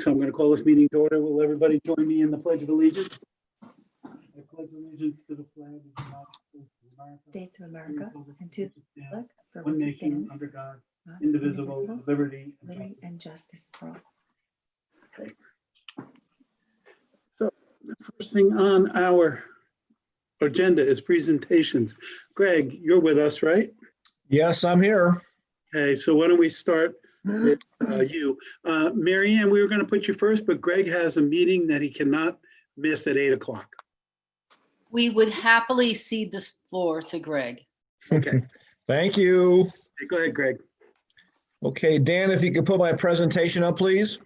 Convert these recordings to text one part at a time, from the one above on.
So I'm going to call this meeting to order. Will everybody join me in the Pledge of Allegiance? I pledge allegiance to the flag of the United States of America and to the republic for one which it nation stands, under God, God, indivisible, with liberty and justice for all. Okay. So the first thing on our agenda is presentations. Greg, you're with us, right? Yes, I'm here. Okay, so why don't we start with you. Mary Ann, we were going to put you first, but Greg has a meeting that he cannot miss at 8 o'clock. We would happily cede this floor to Greg. Okay. Thank you. Okay, go ahead, Greg. Okay, Dan, if you could put my presentation up, please.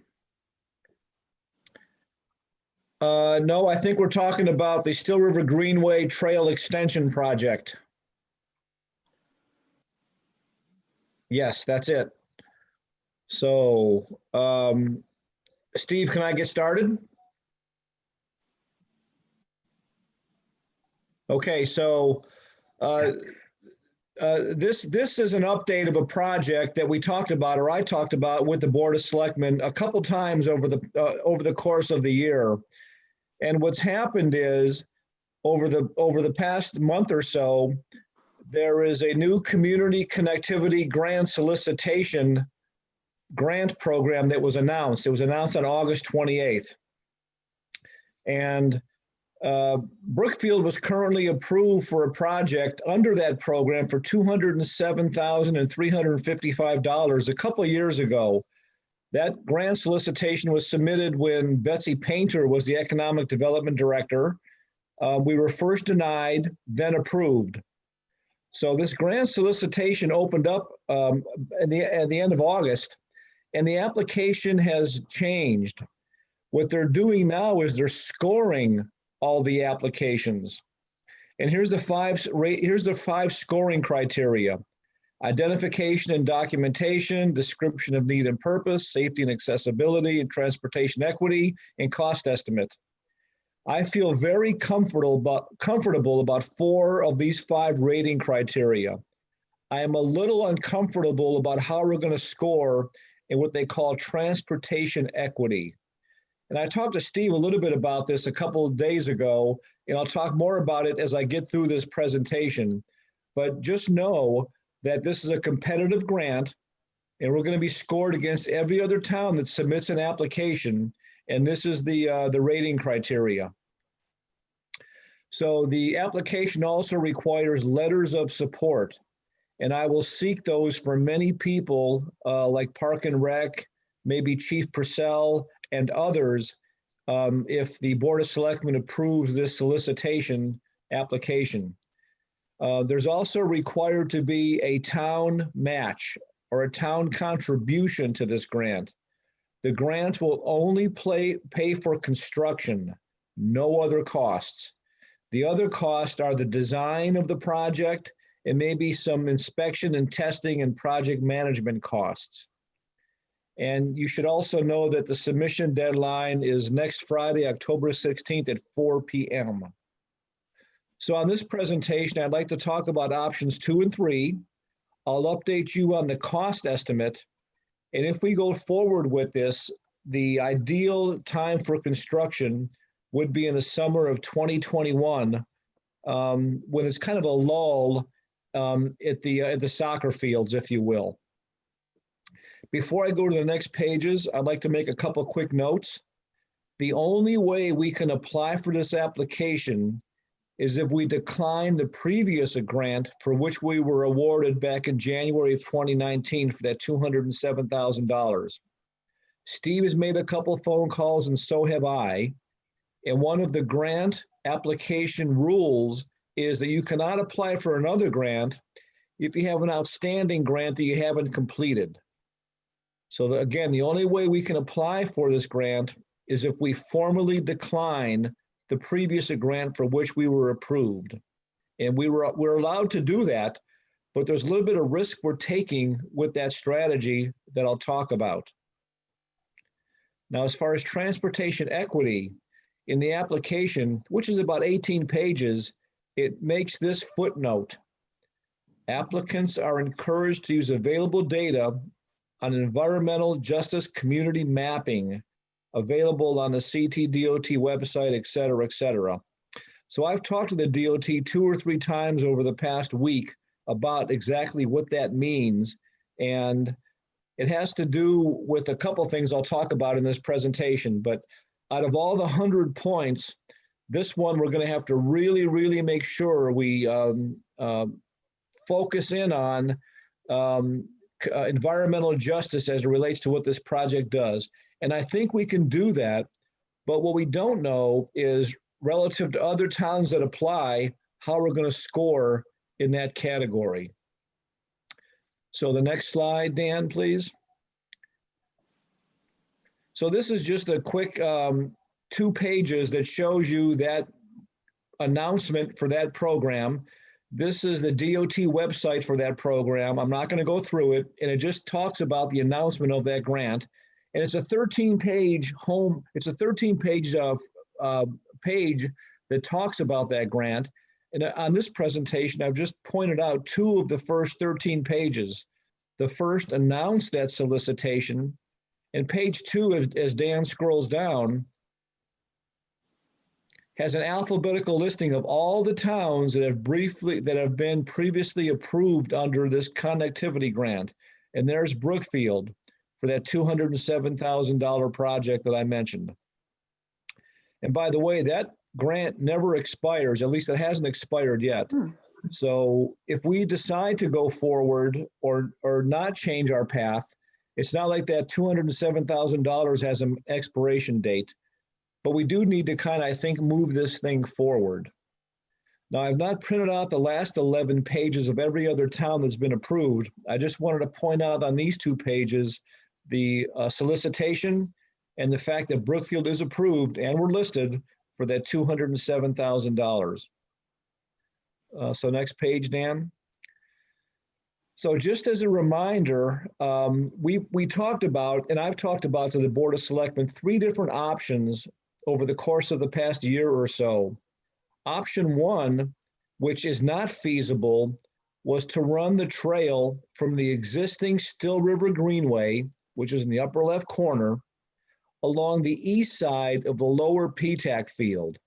No, I think we're talking about the Still River Greenway Trail Extension Project. Yes, that's it. So, Steve, can I get started? Okay, so this is an update of a project that we talked about, or I talked about with the Board of Selectmen a couple times over the course of the year. And what's happened is over the past month or so, there is a new community connectivity grant solicitation grant program that was announced. It was announced on August 28th. And Brookfield was currently approved for a project under that program for $207,355 a couple of years ago. That grant solicitation was submitted when Betsy Painter was the Economic Development Director. We were first denied, then approved. So this grant solicitation opened up at the end of August, and the application has changed. What they're doing now is they're scoring all the applications. And here's the five scoring criteria: identification and documentation, description of need and purpose, safety and accessibility, and transportation equity, and cost estimate. I feel very comfortable about 4 of these 5 rating criteria. I am a little uncomfortable about how we're going to score in what they call transportation equity. And I talked to Steve a little bit about this a couple of days ago, and I'll talk more about it as I get through this presentation. But just know that this is a competitive grant, and we're going to be scored against every other town that submits an application, and this is the rating criteria. So the application also requires letters of support, and I will seek those for many people like Park and Rec, maybe Chief Purcell, and others if the Board of Selectmen approves this solicitation application. There's also required to be a town match or a town contribution to this grant. The grant will only pay for construction, no other costs. The other costs are the design of the project and maybe some inspection and testing and project management costs. And you should also know that the submission deadline is next Friday, October 16th at 4 p.m. So on this presentation, I'd like to talk about options 2 and 3. I'll update you on the cost estimate. And if we go forward with this, the ideal time for construction would be in the summer of 2021, when it's kind of a lull at the soccer fields, if you will. Before I go to the next pages, I'd like to make a couple quick notes. The only way we can apply for this application is if we decline the previous grant for which we were awarded back in January of 2019 for that $207,000. Steve has made a couple phone calls and so have I. And one of the grant application rules is that you cannot apply for another grant if you have an outstanding grant that you haven't completed. So again, the only way we can apply for this grant is if we formally decline the previous grant for which we were approved. And we're allowed to do that, but there's a little bit of risk we're taking with that strategy that I'll talk about. Now, as far as transportation equity, in the application, which is about 18 pages, it makes this footnote. Applicants are encouraged to use available data on environmental justice community mapping available on the CTDOT website, et cetera, et cetera. So I've talked to the DOT 2 or 3 times over the past week about exactly what that means. And it has to do with a couple things I'll talk about in this presentation. But out of all the 100 points, this one we're going to have to really, really make sure we focus in on environmental justice as it relates to what this project does. And I think we can do that. But what we don't know is relative to other towns that apply, how we're going to score in that category. So the next slide, Dan, please. So this is just a quick 2 pages that shows you that announcement for that program. This is the DOT website for that program. I'm not going to go through it, and it just talks about the announcement of that grant. And it's a 13-page page that talks about that grant. And on this presentation, I've just pointed out 2 of the first 13 pages. The first announced that solicitation, and page 2, as Dan scrolls down, has an alphabetical listing of all the towns that have been previously approved under this connectivity grant. And there's Brookfield for that $207,000 project that I mentioned. And by the way, that grant never expires, at least it hasn't expired yet. So if we decide to go forward or not change our path, it's not like that $207,000 has an expiration date, but we do need to kind of, I think, move this thing forward. Now, I've not printed out the last 11 pages of every other town that's been approved. I just wanted to point out on these 2 pages, the solicitation and the fact that Brookfield is approved and we're listed for that $207,000. So next page, Dan. So just as a reminder, we talked about, and I've talked about to the Board of Selectmen, 3 different options over the course of the past year or so. Option 1, which is not feasible, was to run the trail from the existing Still River Greenway, which is in the upper left corner, along the east side of the lower PTAC field.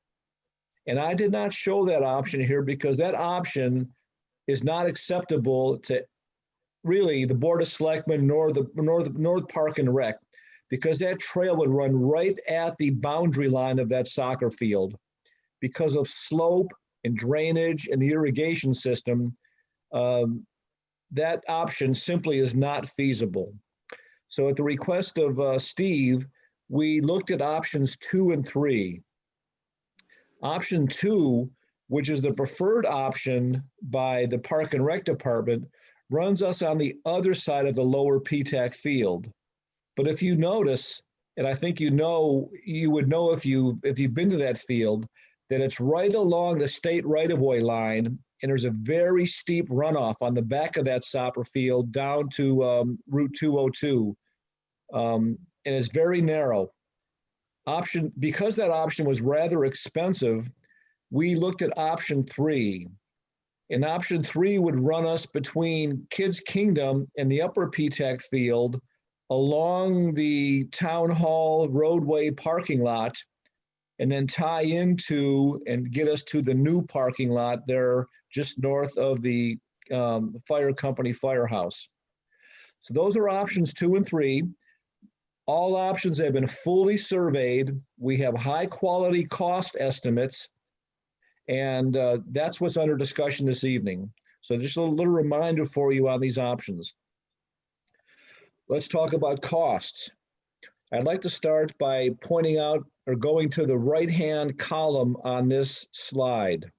And I did not show that option here because that option is not acceptable to really the Board of Selectmen nor the North Park and Rec, because that trail would run right at the boundary line of that soccer field. Because of slope and drainage and the irrigation system, that option simply is not feasible. So at the request of Steve, we looked at options 2 and 3. Option 2, which is the preferred option by the Park and Rec Department, runs us on the other side of the lower PTAC field. But if you notice, and I think you would know if you've been to that field, that it's right along the state right-of-way line, and there's a very steep runoff on the back of that soccer field down to Route 202, and it's very narrow. Because that option was rather expensive, we looked at option 3. And option 3 would run us between Kids Kingdom and the upper PTAC field along the Town Hall roadway parking lot, and then tie into and get us to the new parking lot there just north of the fire company firehouse. So those are options 2 and 3. All options have been fully surveyed. We have high quality cost estimates, and that's what's under discussion this evening. So just a little reminder for you on these options. Let's talk about costs. I'd like to start by pointing out or going to the right-hand column on this slide.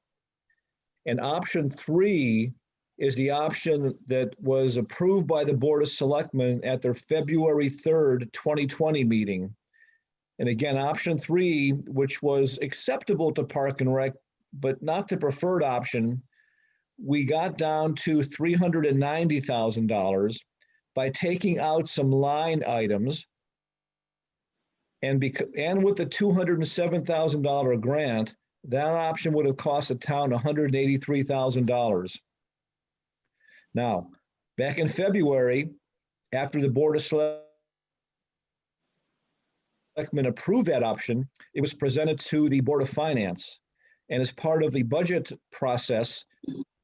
And option 3 is the option that was approved by the Board of Selectmen at their February 3rd, 2020 meeting. And again, option 3, which was acceptable to Park and Rec, but not the preferred option, we got down to $390,000 by taking out some line items. And with the $207,000 grant, that option would have cost the town $183,000. Now, back in February, after the Board of Selectmen Selectmen approved that option, it was presented to the Board of Finance. And as part of the budget process,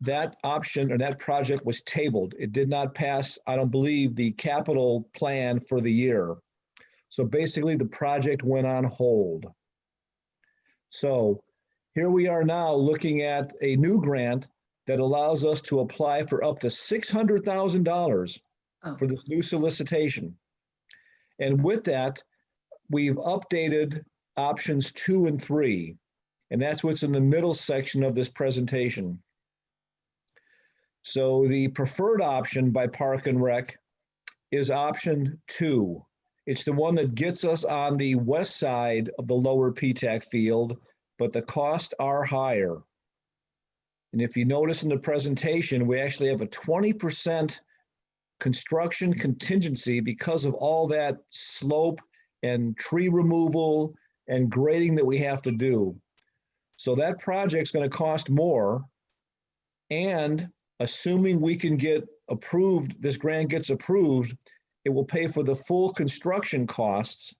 that option or that project was tabled. It did not pass, I don't believe, the capital plan for the year. So basically the project went on hold. So here we are now looking at a new grant that allows us to apply for up to $600,000 for this new solicitation. And with that, we've updated options 2 and 3. And that's what's in the middle section of this presentation. So the preferred option by Park and Rec is option 2. It's the one that gets us on the west side of the lower PTAC field, but the costs are higher. And if you notice in the presentation, we actually have a 20% construction contingency because of all that slope and tree removal and grading that we have to do. So that project's going to cost more. And assuming we can get approved, this grant gets approved, it will pay for the full construction costs.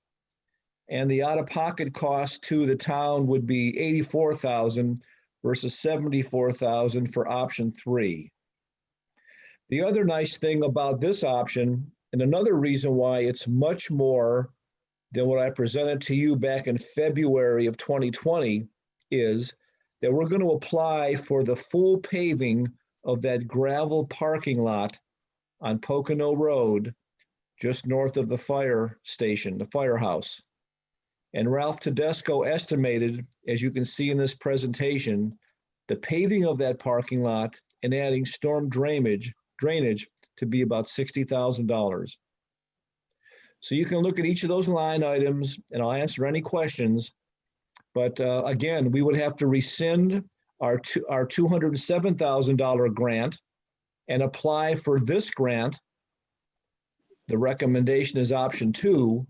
And the out-of-pocket cost to the town would be $84,000 versus $74,000 for option 3. The other nice thing about this option, and another reason why it's much more than what I presented to you back in February of 2020, is that we're going to apply for the full paving of that gravel parking lot on Pocono Road, just north of the fire station, the firehouse. And Ralph Tedesco estimated, as you can see in this presentation, the paving of that parking lot and adding storm drainage to be about $60,000. So you can look at each of those line items and I'll answer any questions. But again, we would have to rescind our $207,000 grant and apply for this grant. The recommendation is option 2,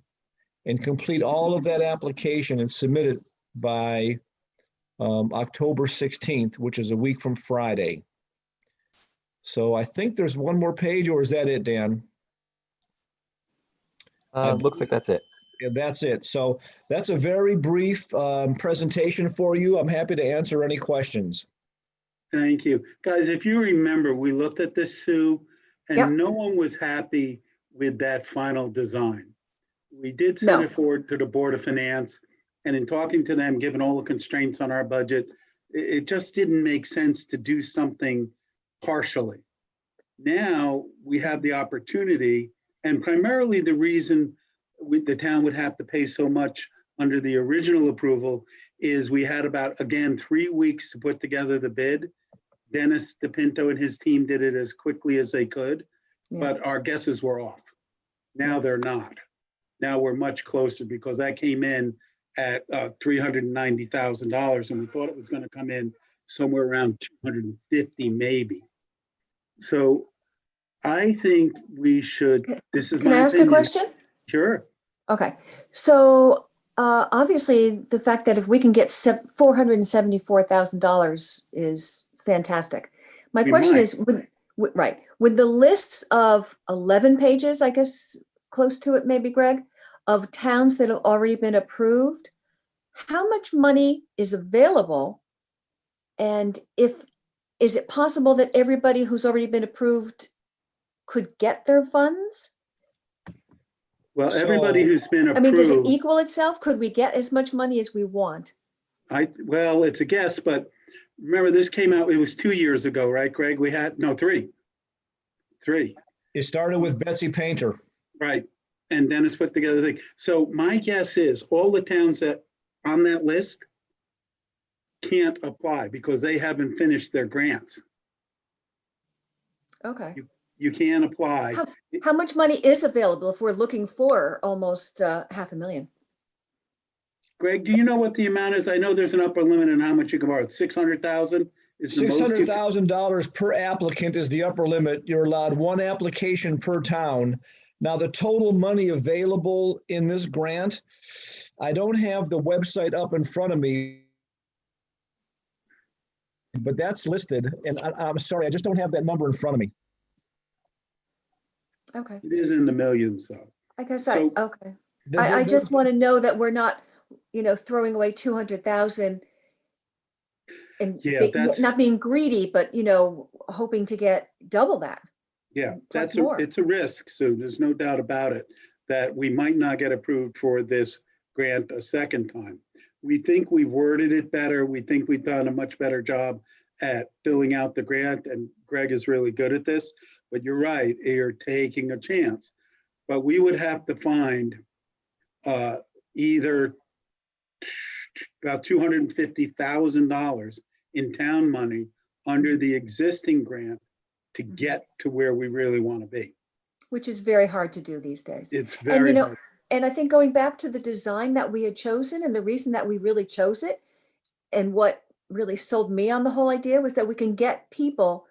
and complete all of that application and submit it by October 16th, which is a week from Friday. So I think there's one more page, or is that it, Dan? Looks like that's it. Yeah, that's it. So that's a very brief presentation for you. I'm happy to answer any questions. Thank you. Guys, if you remember, we looked at this, Sue, and Yep. no one was happy with that final design. We did send No. it forward to the Board of Finance, and in talking to them, given all the constraints on our budget, it just didn't make sense to do something partially. Now we have the opportunity, and primarily the reason the town would have to pay so much under the original approval is we had about, again, 3 weeks to put together the bid. Dennis DePinto and his team did it as quickly as they could, Yeah. but our guesses were off. Now they're not. Now we're much closer because that came in at $390,000 and we thought it was going to come in somewhere around 250 maybe. So I think we should, this is Can I my ask a opinion. question? Sure. Okay, so obviously the fact that if we can get $474,000 is fantastic. My We question might. is, with the lists of 11 pages, I guess, close to it maybe, Greg, of towns that have already been approved, how much money is available? And is it possible that everybody who's already been approved could get their funds? Well, everybody So- who's been I mean, does it approved, equal itself? Could we get as much money as we want? well, it's a guess, but remember this came out, it was 2 years ago, right, Greg? We had, no, 3. 3, It started with Betsy Painter. right. And Dennis put together the thing. So my guess is all the towns that on that list can't apply because they haven't finished their grants. Okay. You can apply. How much money is available if we're looking for almost $500,000? Greg, do you know what the amount is? I know there's an upper limit on how much you can borrow. 600,000 is the most. $600,000 per applicant is the upper limit. You're allowed one application per town. Now, the total money available in this grant, I don't have the website up in front of me, but that's listed. And I'm sorry, I just don't have that number in front of me. Okay, It is in the millions though. I guess So- okay. I just want to know that we're not, throwing away 200,000 and Yeah, that's, not being greedy, but, hoping to get double that. yeah, plus that's more. it's a risk, Sue. There's no doubt about it, that we might not get approved for this grant a second time. We think we've worded it better. We think we've done a much better job at filling out the grant, and Greg is really good at this, but you're right, you're taking a chance. But we would have to find either about $250,000 in town money under the existing grant to get to where we really want to be. Which is very hard to do these days. It's And, very hard. and I think going back to the design that we had chosen, and the reason that we really chose it, and what really sold me on the whole idea, was that we can get people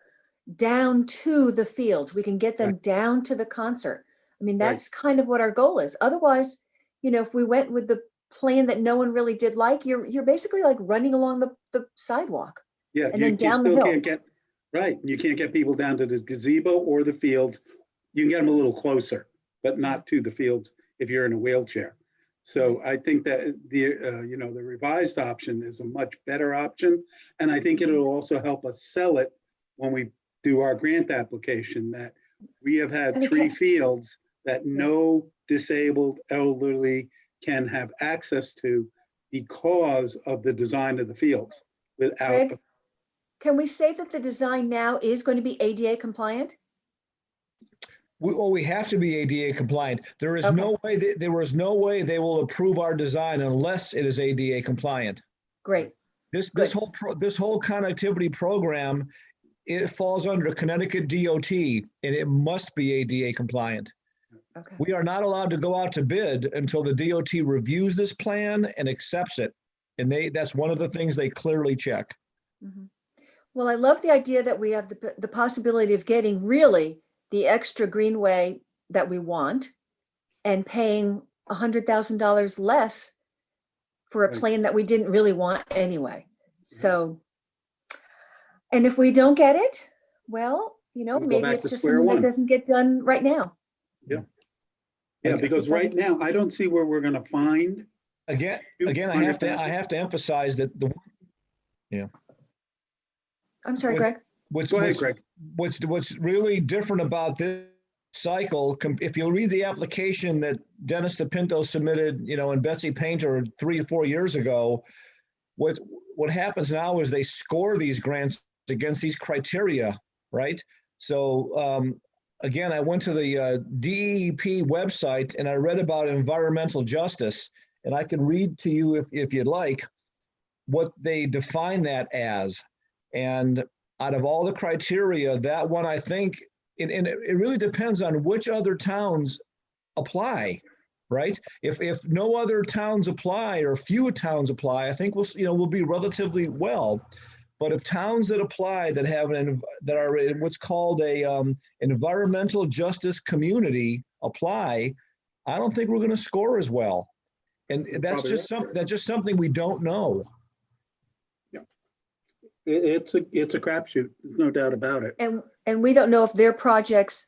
down to the fields. We can get them Right. down to the concert. I mean, Right. that's kind of what our goal is. Otherwise, if we went with the plan that no one really did like, you're basically like running along the sidewalk. Yeah, and you, then you down the still hill. can't get, right, you can't get people down to the gazebo or the fields. You can get them a little closer, but not to the fields if you're in a wheelchair. So I think that the revised option is a much better option. And I think it'll also help us sell it when we do our grant application, that we have had And it 3 can- fields that no disabled elderly can have access to because of the design of the fields without. Greg, can we say that the design now is going to be ADA compliant? We have to be ADA compliant. There is Okay. no way, there was no way they will approve our design unless it is ADA compliant. Great. This Good. whole connectivity program, it falls under Connecticut DOT, and it must be ADA compliant. Okay. We are not allowed to go out to bid until the DOT reviews this plan and accepts it. And that's one of the things they clearly check. Mhm. Well, I love the idea that we have the possibility of getting really the extra greenway that we want and paying $100,000 less for a Right. plan that we didn't really want anyway. So, and if we don't get it, well, go maybe back it's to just square something that one. doesn't get done right now. Yeah, Okay. because It's like- right now, I don't see where we're gonna find. Again, I have to emphasize that I'm sorry, With- Greg. Go ahead, Greg. What's really different about this cycle, if you read the application that Dennis DePinto submitted, and Betsy Painter 3 or 4 years ago, what happens now is they score these grants against these criteria, right? So again, I went to the DEP website and I read about environmental justice, and I can read to you if you'd like what they define that as. And out of all the criteria, that one, I think, and it really depends on which other towns apply, right? If no other towns apply or few towns apply, I think we'll be relatively well. But if towns that apply that are in what's called a environmental justice community apply, I don't think we're going to score as well. And that's just something we don't know. It's a crapshoot. There's no doubt about it. And we don't know if their projects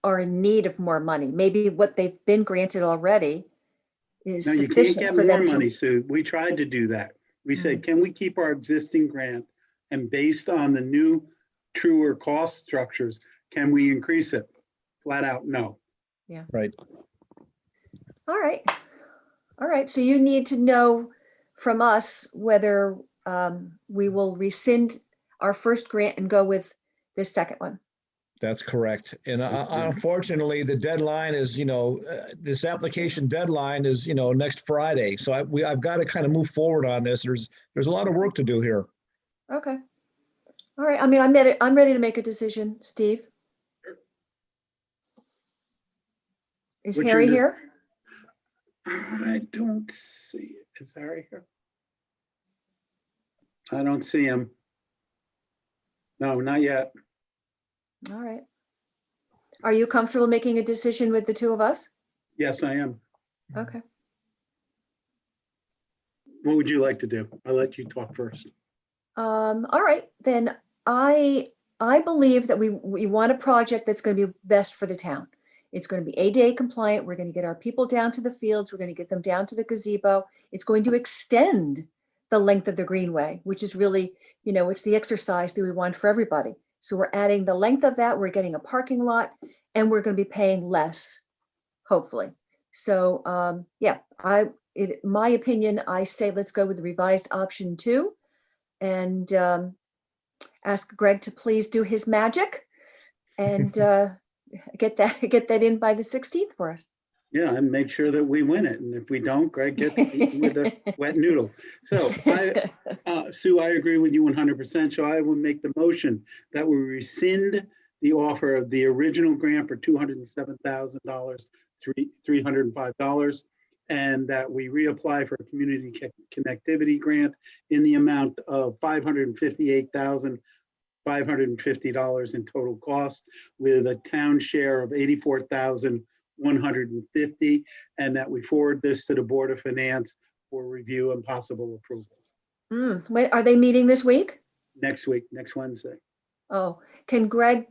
are in need of more money. Maybe what they've been granted already is Now, you can't sufficient get for more them money, to. Sue. We tried to do that. We said, can we keep our existing grant? And based on the new truer cost structures, can we increase it? Flat out, no. Right. All right. All right. So you need to know from us whether we will rescind our first grant and go with this second one. That's correct. And unfortunately, the deadline is, this application deadline is, next Friday. So I've got to kind of move forward on this. There's a lot of work to do here. Okay. All right. I mean, I'm ready to make a decision, Steve. Is Which Harry is- here? I don't see it. Is Harry here? I don't see him. No, not yet. All right. Are you comfortable making a decision with the two of us? Yes, I am. Okay. What would you like to do? I'll let you talk first. All right, then I believe that we want a project that's going to be best for the town. It's going to be ADA compliant. We're going to get our people down to the fields. We're going to get them down to the gazebo. It's going to extend the length of the greenway, which is really, it's the exercise that we want for everybody. So we're adding the length of that. We're getting a parking lot, and we're going to be paying less, hopefully. So yeah, my opinion, I say let's go with the revised option 2, and ask Greg to please do his magic and get that in by the 16th for us. Yeah, and make sure that we win it. And if we don't, Greg gets eaten with a wet noodle. So Sue, I agree with you 100%. So I will make the motion that we rescind the offer of the original grant for $207,000, $305, and that we reapply for a community connectivity grant in the amount of $558,550 in total cost, with a town share of $84,150, and that we forward this to the Board of Finance for review and possible approval. Wait, are they meeting this week? Next week, next Wednesday. Oh, can Greg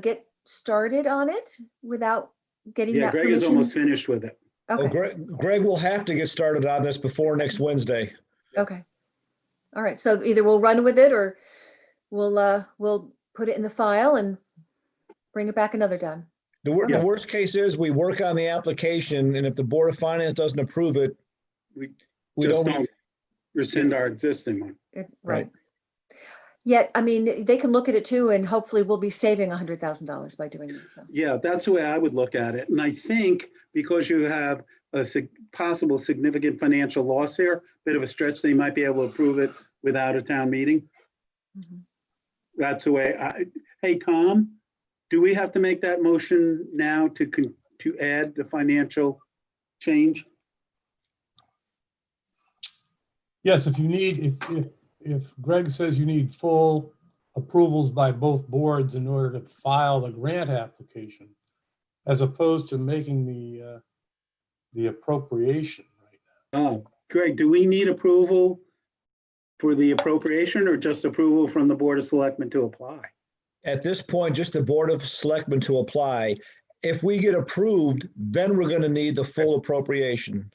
get started on it without getting Yeah, that Greg permission? is almost finished with it. Oh, Okay, Greg will have to get started on this before next Wednesday. okay. All right, so either we'll run with it or we'll put it in the file and bring it back another time. The worst case is we work on the application, and if the Board of Finance doesn't approve it, We we just don't. don't rescind our existing one. Right. Yet, I mean, they can look at it too, and hopefully we'll be saving $100,000 by doing this. So. Yeah, that's the way I would look at it. And I think because you have a possible significant financial loss here, bit of a stretch, they might be able to approve it without a town meeting. Mhm. That's the way hey, Tom, do we have to make that motion now to add the financial change? Yes, if you need, if Greg says you need full approvals by both boards in order to file the grant application, as opposed to making the appropriation right now. Greg, do we need approval for the appropriation or just approval from the Board of Selectmen to apply? At this point, just the Board of Selectmen to apply. If we get approved, then we're going to need the full appropriation.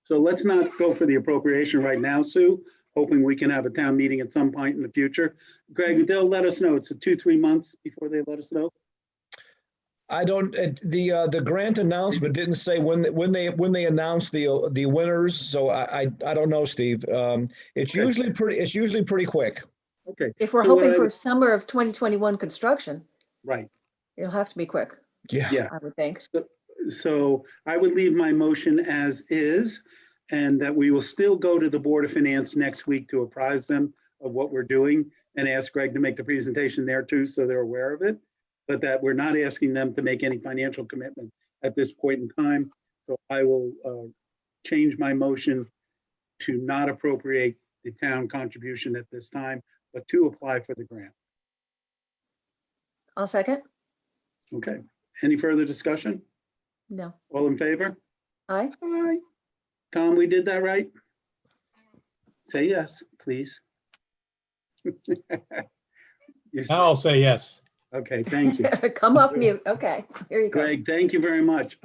So let's not go for the appropriation right now, Sue, hoping we can have a town meeting at some point in the future. Greg, they'll let us know. It's 2-3 months before they let us know. I don't, the grant announcement didn't say when they announced the winners, so I don't know, Steve. It's Okay. usually pretty quick. Okay. If we're So what hoping I for would- summer of 2021 construction, Right. it'll have to be quick, Yeah. I would think. So I would leave my motion as is, and that we will still go to the Board of Finance next week to apprise them of what we're doing and ask Greg to make the presentation there too, so they're aware of it. But that we're not asking them to make any financial commitment at this point in time. So I will change my motion to not appropriate the town contribution at this time, but to apply for the grant. I'll second. Okay. Any further discussion? No. All in favor? Aye. Aye. Tom, we did that right? Say yes, please. You're Now I'll say yes. Okay, thank you. Come off mute. Okay, here you go. Greg, thank you very much.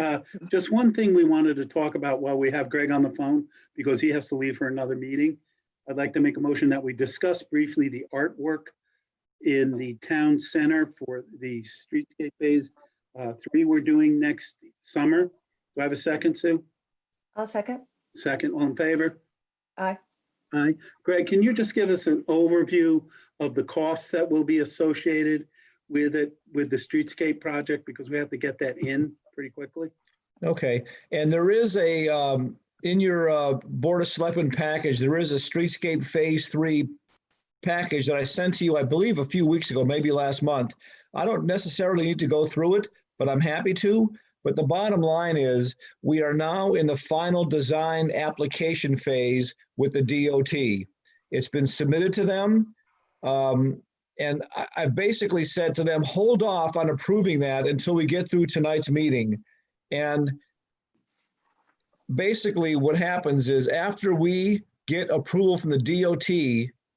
Just one thing we wanted to talk about while we have Greg on the phone, because he has to leave for another meeting. I'd like to make a motion that we discuss briefly the artwork in the town center for the streetscape phase 3 we're doing next summer. Do I have a second, Sue? I'll second. Second, all in favor? Aye. Aye. Greg, can you just give us an overview of the costs that will be associated with it, with the streetscape project, because we have to get that in pretty quickly? Okay, and there is in your Board of Selectmen package, there is a Streetscape Phase 3 package that I sent to you, I believe, a few weeks ago, maybe last month. I don't necessarily need to go through it, but I'm happy to. But the bottom line is we are now in the final design application phase with the DOT. It's been submitted to them. And I've basically said to them, hold off on approving that until we get through tonight's meeting. And basically what happens is after we get approval from the DOT,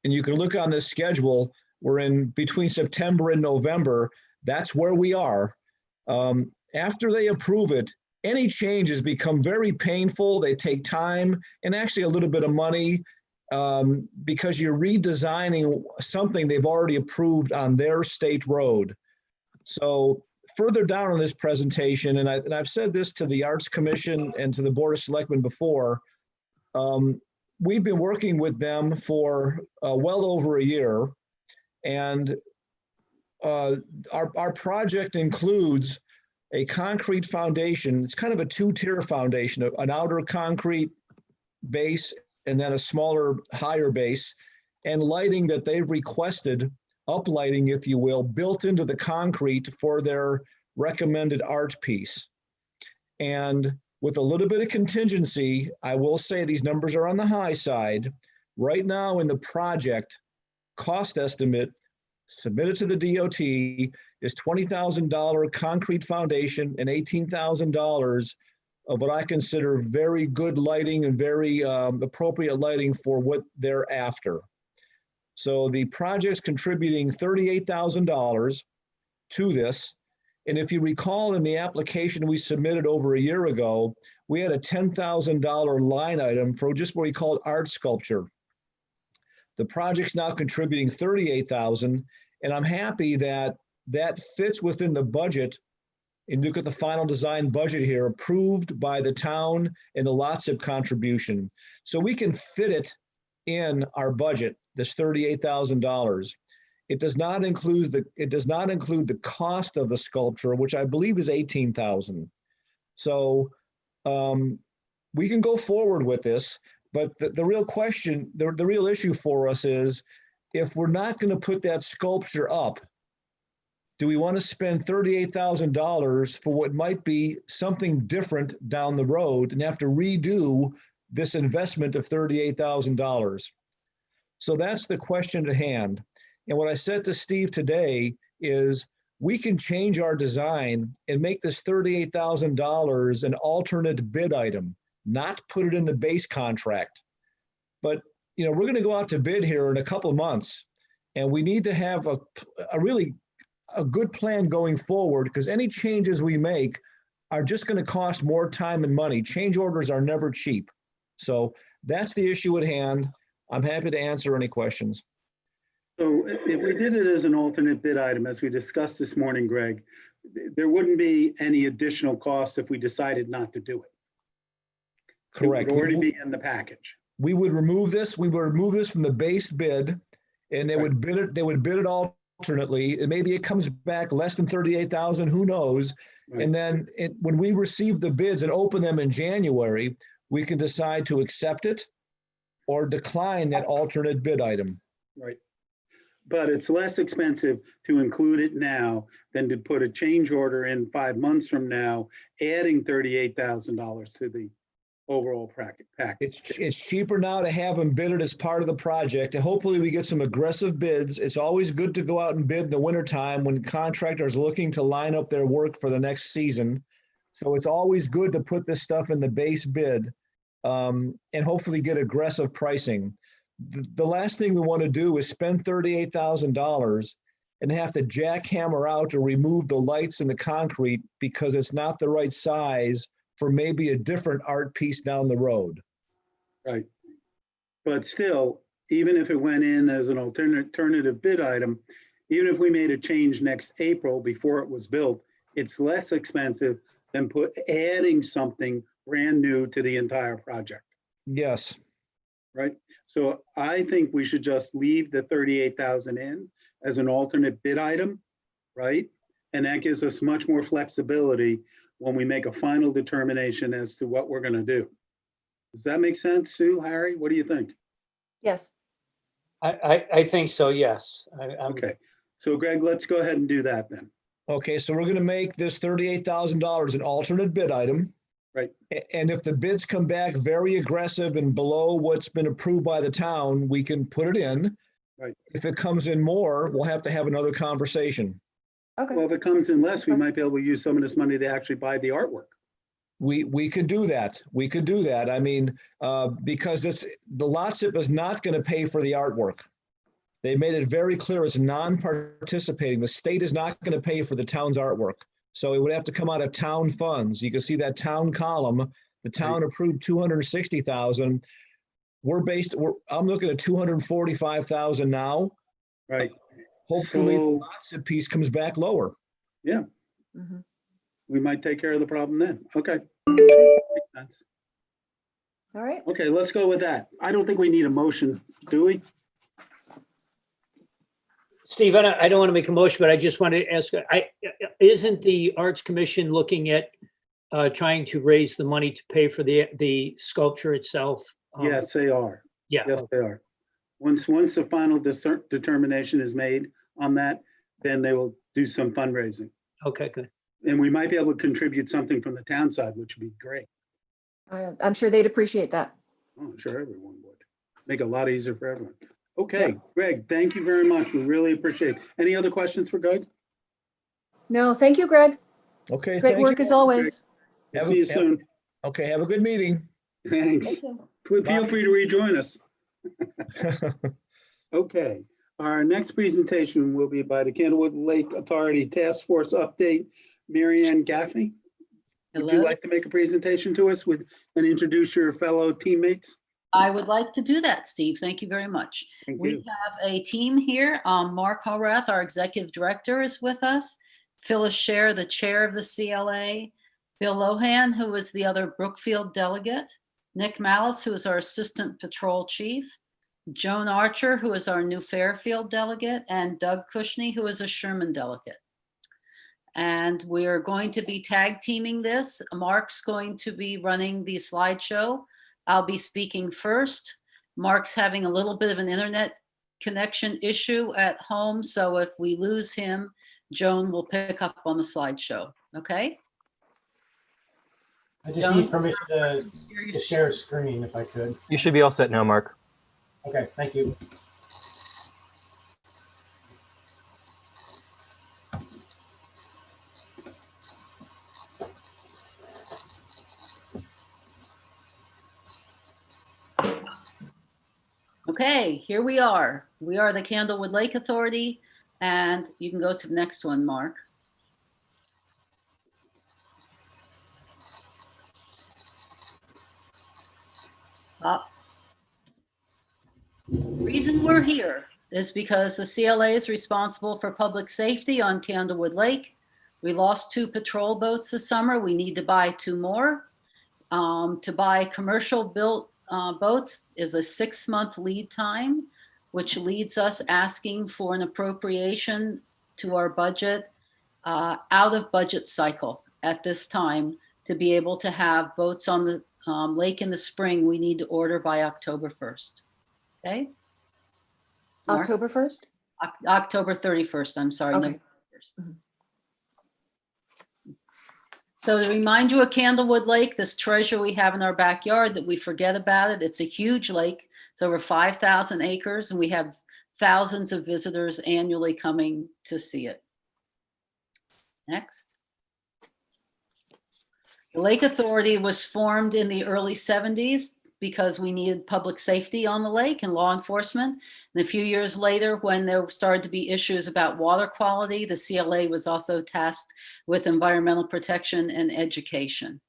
and you can look on this schedule, we're in between September and November, that's where we are. after they approve it, any changes become very painful. They take time and actually a little bit of money because you're redesigning something they've already approved on their state road. So further down on this presentation, and I've said this to the Arts Commission and to the Board of Selectmen before, we've been working with them for well over a year. And our project includes a concrete foundation. It's kind of a two-tier foundation, an outer concrete base and then a smaller, higher base, and lighting that they've requested, uplighting, if you will, built into the concrete for their recommended art piece. And with a little bit of contingency, I will say these numbers are on the high side. Right now in the project, cost estimate submitted to the DOT is $20,000 concrete foundation and $18,000 of what I consider very good lighting and very appropriate lighting for what they're after. So the project's contributing $38,000 to this. And if you recall in the application we submitted over a year ago, we had a $10,000 line item for just what we called art sculpture. The project's now contributing $38,000, and I'm happy that that fits within the budget. And look at the final design budget here, approved by the town and the LOTSIP contribution. So we can fit it in our budget, this $38,000. It does not include the cost of the sculpture, which I believe is $18,000. So we can go forward with this, but the real question, the real issue for us is, if we're not going to put that sculpture up, do we want to spend $38,000 for what might be something different down the road and have to redo this investment of $38,000? So that's the question at hand. And what I said to Steve today is, we can change our design and make this $38,000 an alternate bid item, not put it in the base contract. But we're going to go out to bid here in a couple of months, and we need to have a really good plan going forward, because any changes we make are just going to cost more time and money. Change orders are never cheap. So that's the issue at hand. I'm happy to answer any questions. So if we did it as an alternate bid item, as we discussed this morning, Greg, there wouldn't be any additional costs if we decided not to do it. Correct. It would already be in the package. We would remove this. We would remove this from the base bid, and they would bid it. They would bid it alternately, and maybe it comes back less than $38,000. Who knows? Right. And then when we receive the bids and open them in January, we can decide to accept it or decline that alternate bid item. Right. But it's less expensive to include it now than to put a change order in 5 months from now, adding $38,000 to the overall package. It's cheaper now to have them bid it as part of the project, and hopefully we get some aggressive bids. It's always good to go out and bid in the wintertime when contractors are looking to line up their work for the next season. So it's always good to put this stuff in the base bid and hopefully get aggressive pricing. The last thing we want to do is spend $38,000 and have to jackhammer out or remove the lights and the concrete because it's not the right size for maybe a different art piece down the road. Right. But still, even if it went in as an alternative bid item, even if we made a change next April before it was built, it's less expensive than adding something brand new to the entire project. Yes. Right. So I think we should just leave the 38,000 in as an alternate bid item, right? And that gives us much more flexibility when we make a final determination as to what we're going to do. Does that make sense, Sue, Harry? What do you think? Yes. I think so, yes. Okay. So Greg, let's go ahead and do that then. Okay, so we're going to make this $38,000 an alternate bid item. Right. And if the bids come back very aggressive and below what's been approved by the town, we can put it in. Right. If it comes in more, we'll have to have another conversation. Okay. Well, if it comes in less, we might be able to use some of this money to actually buy the artwork. We could do that. We could do that. I mean, because the LOTSIP is not going to pay for the artwork. They made it very clear it's non-participating. The state is not going to pay for the town's artwork. So it would have to come out of town funds. You can see that town column. The town approved 260,000. I'm looking at 245,000 now. Right. Hopefully, the So- Lotsip piece comes back lower. Yeah, Mhm. we might take care of the problem then. Okay. Okay. Makes sense. All right. Okay, let's go with that. I don't think we need a motion, do we? Steve, I don't want to make a motion, but I just want to ask, isn't the Arts Commission looking at trying to raise the money to pay for the sculpture itself? Yes, they are. Yeah. Yes, they are. Once the final determination is made on that, then they will do some fundraising. Okay, good. And we might be able to contribute something from the town side, which would be great. I'm sure they'd appreciate that. Oh, I'm sure everyone would. Make it a lot easier for everyone. Okay, Greg, thank you very much. We really appreciate it. Any other questions for Greg? No, thank you, Greg. Okay, Great thank work you. as always. We'll Have see a- you soon. Okay, have a good meeting. Thanks. Thank you. Feel free to rejoin us. Okay, our next presentation will be by the Candlewood Lake Authority Task Force Update. Mary Ann Gaffney, would you Hello. like to make a presentation to us and introduce your fellow teammates? I would like to do that, Steve. Thank you very much. Thank We you. have a team here. Mark Horath, our executive director, is with us. Phyllis Scher, the chair of the CLA. Bill Lohan, who is the other Brookfield delegate. Nick Malice, who is our assistant patrol chief. Joan Archer, who is our new Fairfield delegate, and Doug Cushney, who is a Sherman delegate. And we are going to be tag teaming this. Mark's going to be running the slideshow. I'll be speaking first. Mark's having a little bit of an internet connection issue at home, so if we lose him, Joan will pick up on the slideshow, okay? I just Joan? need permission to Hear your- share a screen if I could. You should be all set now, Mark. Okay, thank you. Okay, here we are. We are the Candlewood Lake Authority, and you can go to the next one, Mark. Reason we're here is because the CLA is responsible for public safety on Candlewood Lake. We lost 2 patrol boats this summer. We need to buy 2 more. To buy commercial built boats is a 6-month lead time, which leads us asking for an appropriation to our budget out of budget cycle at this time to be able to have boats on the lake in the spring. We need to order by October 1st. Okay? Mark? October 1st? October 31st, I'm sorry. Okay. November 1st. Mhm. So to remind you of Candlewood Lake, this treasure we have in our backyard that we forget about it. It's a huge lake. It's over 5,000 acres and we have thousands of visitors annually coming to see it. Next. The Lake Authority was formed in the early 70s because we needed public safety on the lake and law enforcement. And a few years later, when there started to be issues about water quality, the CLA was also tasked with environmental protection and education.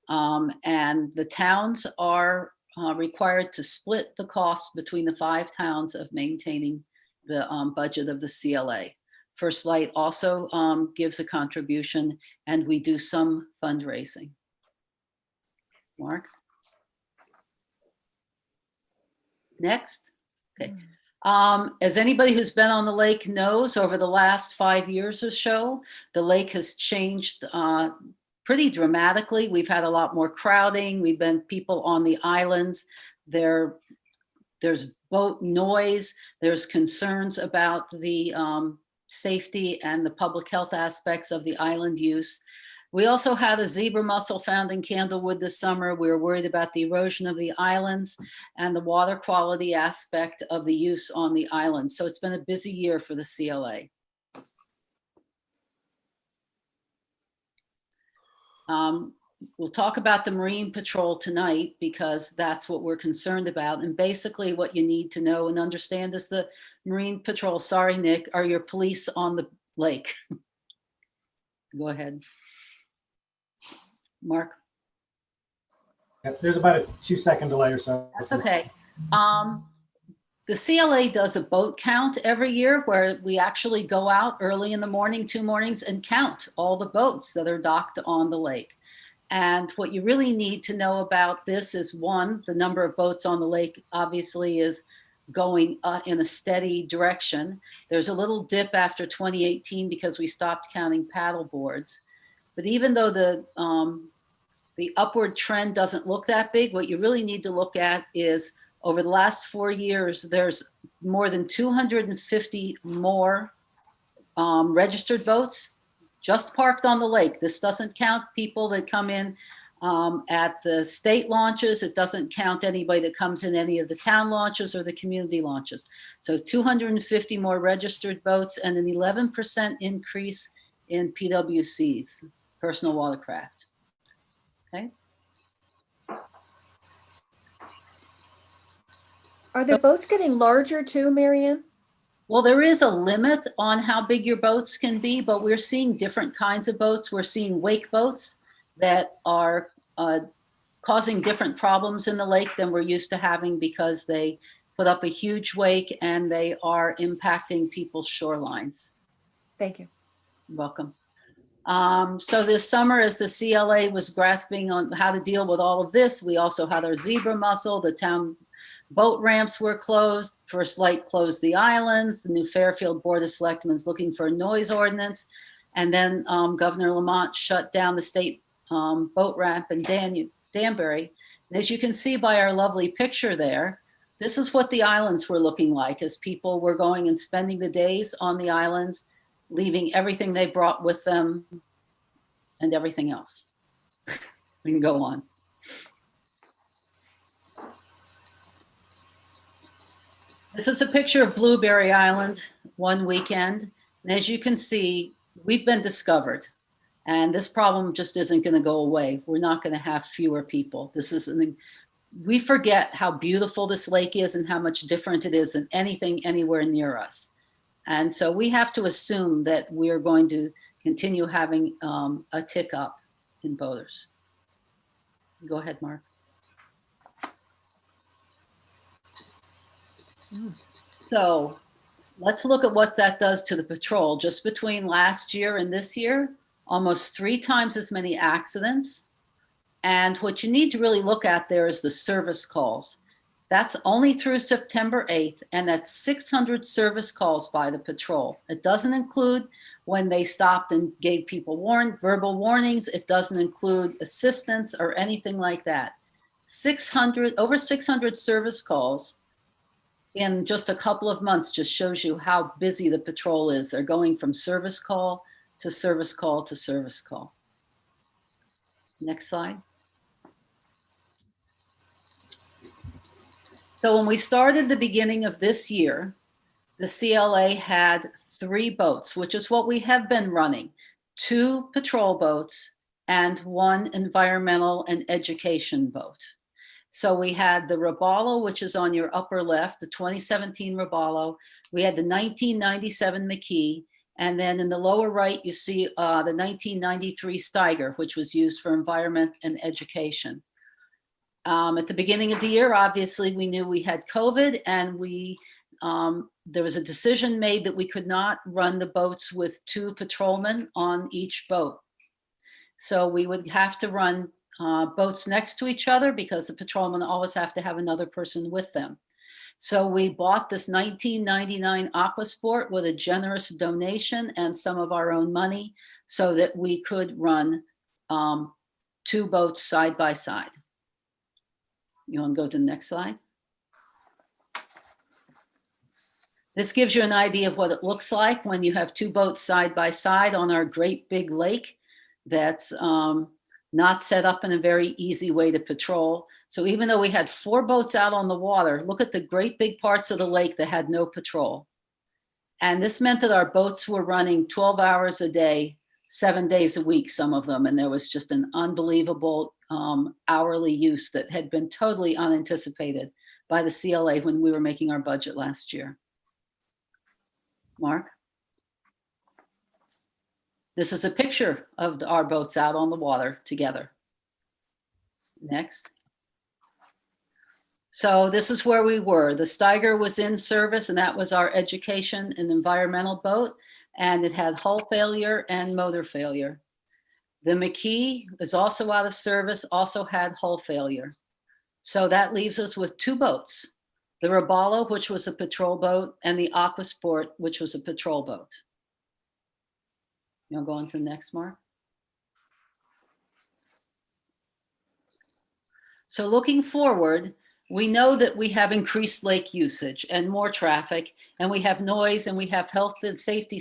And the towns are required to split the cost between the 5 towns of maintaining the budget of the CLA. First Light also gives a contribution and we do some fundraising. Mark? Next. Okay. As anybody who's been on the lake knows, over the last 5 years or so, the lake has changed pretty dramatically. We've had a lot more crowding. We've been people on the islands. There's boat noise. There's concerns about the safety and the public health aspects of the island use. We also had a zebra mussel found in Candlewood this summer. We were worried about the erosion of the islands and the water quality aspect of the use on the islands. So it's been a busy year for the CLA. We'll talk about the Marine Patrol tonight because that's what we're concerned about. And basically what you need to know and understand is the Marine Patrol, sorry, Nick, are your police on the lake. Go ahead. Mark? Yep, there's about a 2-second delay or so. That's okay. The CLA does a boat count every year where we actually go out early in the morning, 2 mornings, and count all the boats that are docked on the lake. And what you really need to know about this is, one, the number of boats on the lake obviously is going in a steady direction. There's a little dip after 2018 because we stopped counting paddle boards. But even though the upward trend doesn't look that big, what you really need to look at is over the last 4 years, there's more than 250 more registered boats just parked on the lake. This doesn't count people that come in at the state launches. It doesn't count anybody that comes in any of the town launches or the community launches. So 250 more registered boats and an 11% increase in PWCs, personal watercraft. Okay. Are the boats getting larger too, Marianne? Well, there is a limit on how big your boats can be, but we're seeing different kinds of boats. We're seeing wake boats that are causing different problems in the lake than we're used to having because they put up a huge wake and they are impacting people's shorelines. Thank you. You're welcome. So this summer, as the CLA was grasping on how to deal with all of this, we also had our zebra mussel. The town boat ramps were closed. First Light closed the islands. The new Fairfield Board of Selectmen is looking for a noise ordinance. And then Governor Lamont shut down the state boat ramp in Danbury. And as you can see by our lovely picture there, this is what the islands were looking like as people were going and spending the days on the islands, leaving everything they brought with them and everything else. We can go on. This is a picture of Blueberry Island one weekend. And as you can see, we've been discovered. And this problem just isn't going to go away. We're not going to have fewer people. This is we forget how beautiful this lake is and how much different it is than anything anywhere near us. And so we have to assume that we're going to continue having a tick up in boaters. Go ahead, Mark. So let's look at what that does to the patrol. Just between last year and this year, almost 3 times as many accidents. And what you need to really look at there is the service calls. That's only through September 8th, and that's 600 service calls by the patrol. It doesn't include when they stopped and gave people verbal warnings. It doesn't include assistance or anything like that. Over 600 service calls in just a couple of months just shows you how busy the patrol is. They're going from service call to service call to service call. Next slide. So when we started the beginning of this year, the CLA had 3 boats, which is what we have been running, 2 patrol boats and 1 environmental and education boat. So we had the Robalo, which is on your upper left, the 2017 Robalo. We had the 1997 McKee. And then in the lower right, you see the 1993 Steiger, which was used for environment and education. At the beginning of the year, obviously, we knew we had COVID, and there was a decision made that we could not run the boats with 2 patrolmen on each boat. So we would have to run boats next to each other because the patrolmen always have to have another person with them. So we bought this 1999 Aquasport with a generous donation and some of our own money so that we could run 2 boats side by side. You want to go to the next slide? This gives you an idea of what it looks like when you have 2 boats side by side on our great big lake that's not set up in a very easy way to patrol. So even though we had 4 boats out on the water, look at the great big parts of the lake that had no patrol. And this meant that our boats were running 12 hours a day, 7 days a week, some of them. And there was just an unbelievable hourly use that had been totally unanticipated by the CLA when we were making our budget last year. Mark? This is a picture of our boats out on the water together. Next. So this is where we were. The Steiger was in service, and that was our education and environmental boat, and it had hull failure and motor failure. The McKee is also out of service, also had hull failure. So that leaves us with 2 boats, the Robalo, which was a patrol boat, and the Aquasport, which was a patrol boat. You want to go on to the next, Mark? So looking forward, we know that we have increased lake usage and more traffic, and we have noise, and we have health and safety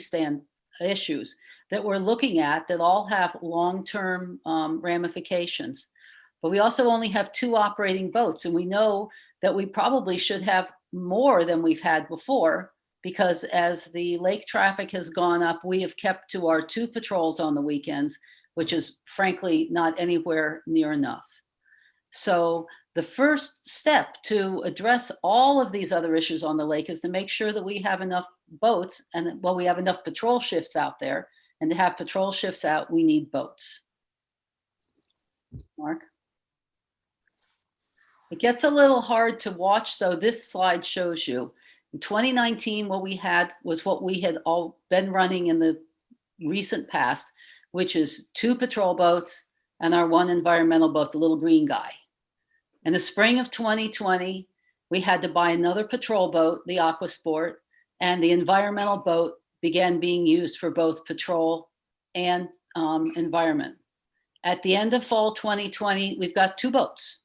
issues that we're looking at that all have long-term ramifications. But we also only have 2 operating boats, and we know that we probably should have more than we've had before, because as the lake traffic has gone up, we have kept to our 2 patrols on the weekends, which is frankly not anywhere near enough. So the first step to address all of these other issues on the lake is to make sure that we have enough boats, and well, we have enough patrol shifts out there. And to have patrol shifts out, we need boats. Mark? It gets a little hard to watch, so this slide shows you. In 2019, what we had was what we had all been running in the recent past, which is 2 patrol boats and our 1 environmental boat, the little green guy. In the spring of 2020, we had to buy another patrol boat, the Aquasport, and the environmental boat began being used for both patrol and environment. At the end of fall 2020, we've got 2 boats.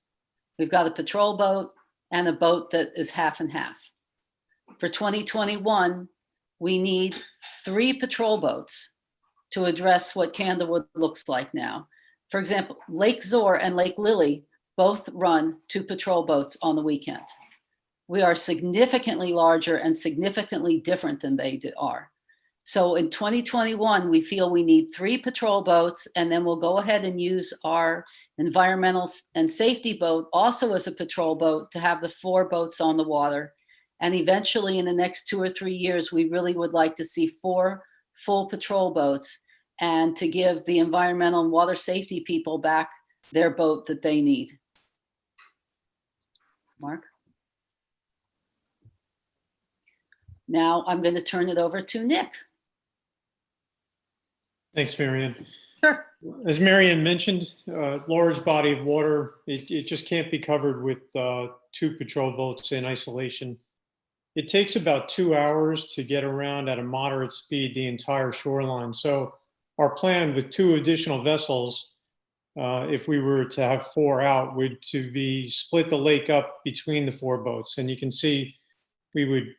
We've got a patrol boat and a boat that is half and half. For 2021, we need 3 patrol boats to address what Candlewood looks like now. For example, Lake Zor and Lake Lily both run 2 patrol boats on the weekend. We are significantly larger and significantly different than they are. So in 2021, we feel we need 3 patrol boats, and then we'll go ahead and use our environmental and safety boat also as a patrol boat to have the 4 boats on the water. And eventually in the next 2 or 3 years, we really would like to see 4 full patrol boats, and to give the environmental and water safety people back their boat that they need. Mark? Now I'm going to turn it over to Nick. Thanks, Marianne. Sure. As Marianne mentioned, large body of water, it just can't be covered with 2 patrol boats in isolation. It takes about 2 hours to get around at a moderate speed the entire shoreline. So our plan with 2 additional vessels, if we were to have 4 out, would to be split the lake up between the 4 boats. And you can see we would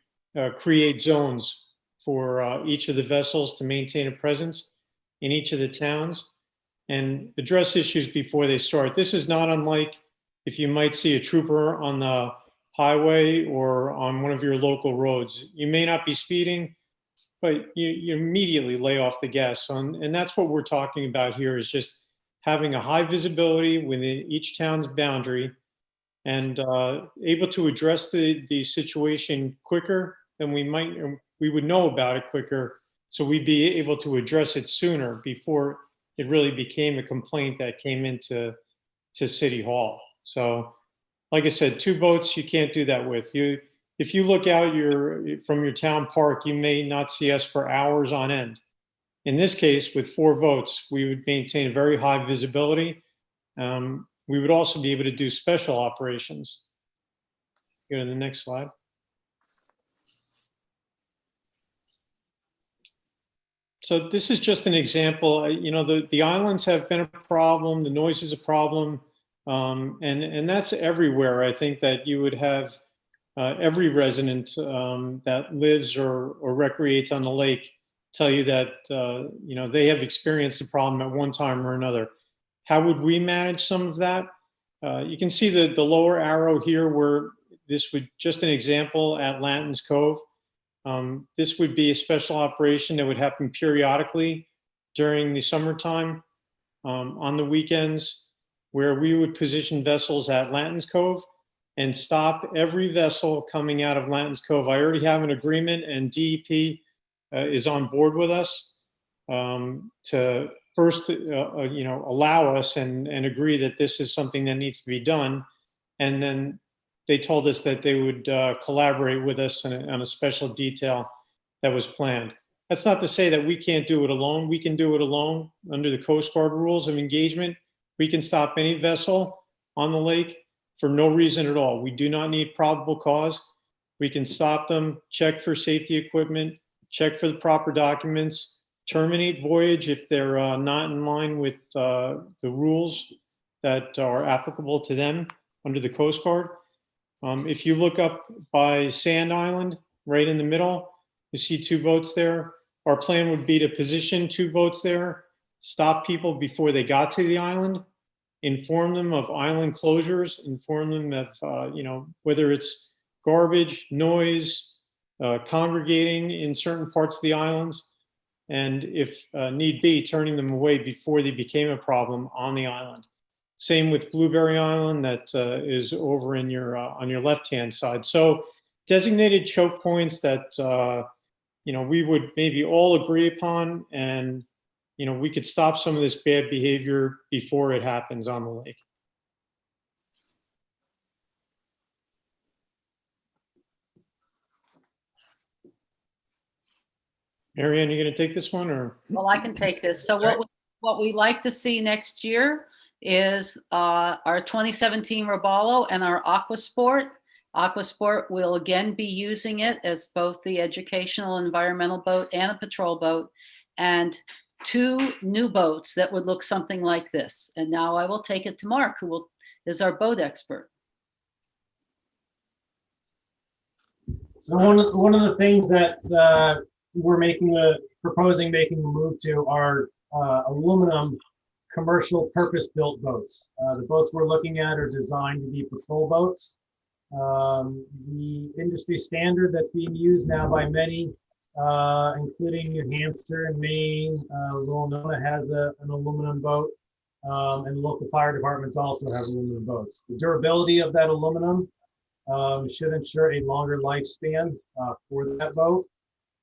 create zones for each of the vessels to maintain a presence in each of the towns and address issues before they start. This is not unlike if you might see a trooper on the highway or on one of your local roads. You may not be speeding, but you immediately lay off the gas. And that's what we're talking about here, is just having a high visibility within each town's boundary and able to address the situation quicker than we would know about it quicker. So we'd be able to address it sooner before it really became a complaint that came into City Hall. So like I said, 2 boats, you can't do that with. If you look out from your town park, you may not see us for hours on end. In this case, with 4 boats, we would maintain very high visibility. We would also be able to do special operations. Go to the next slide. So this is just an example. You know, the islands have been a problem. The noise is a problem. And that's everywhere. I think that you would have every resident that lives or recreates on the lake tell you that, you know, they have experienced a problem at one time or another. How would we manage some of that? You can see the lower arrow here where this would, just an example at Lanton's Cove. This would be a special operation that would happen periodically during the summertime on the weekends, where we would position vessels at Lanton's Cove and stop every vessel coming out of Lanton's Cove. I already have an agreement, and DEP is on board with us. to first, allow us and agree that this is something that needs to be done. And then they told us that they would collaborate with us on a special detail that was planned. That's not to say that we can't do it alone. We can do it alone under the Coast Guard rules of engagement. We can stop any vessel on the lake for no reason at all. We do not need probable cause. We can stop them, check for safety equipment, check for the proper documents, terminate voyage if they're not in line with the rules that are applicable to them under the Coast Guard. If you look up by Sand Island, right in the middle, you see 2 boats there. Our plan would be to position 2 boats there, stop people before they got to the island, inform them of island closures, inform them of, whether it's garbage, noise, congregating in certain parts of the islands, and if need be, turning them away before they became a problem on the island. Same with Blueberry Island that is over in your on your left-hand side. So designated choke points that we would maybe all agree upon, and we could stop some of this bad behavior before it happens on the lake. Marianne, you going to take this one, or? Well, I can take this. So what we like to see next year is our 2017 Robalo and our Aquasport. Aquasport will again be using it as both the educational environmental boat and a patrol boat, and 2 new boats that would look something like this. And now I will take it to Mark, who is our boat expert. So one of the things that we're proposing making a move to are aluminum commercial purpose-built boats. The boats we're looking at are designed to be patrol boats. The industry standard that's being used now by many, including New Hampshire and Maine, Winona has an aluminum boat, and local fire departments also have aluminum boats. The durability of that aluminum should ensure a longer lifespan for that boat.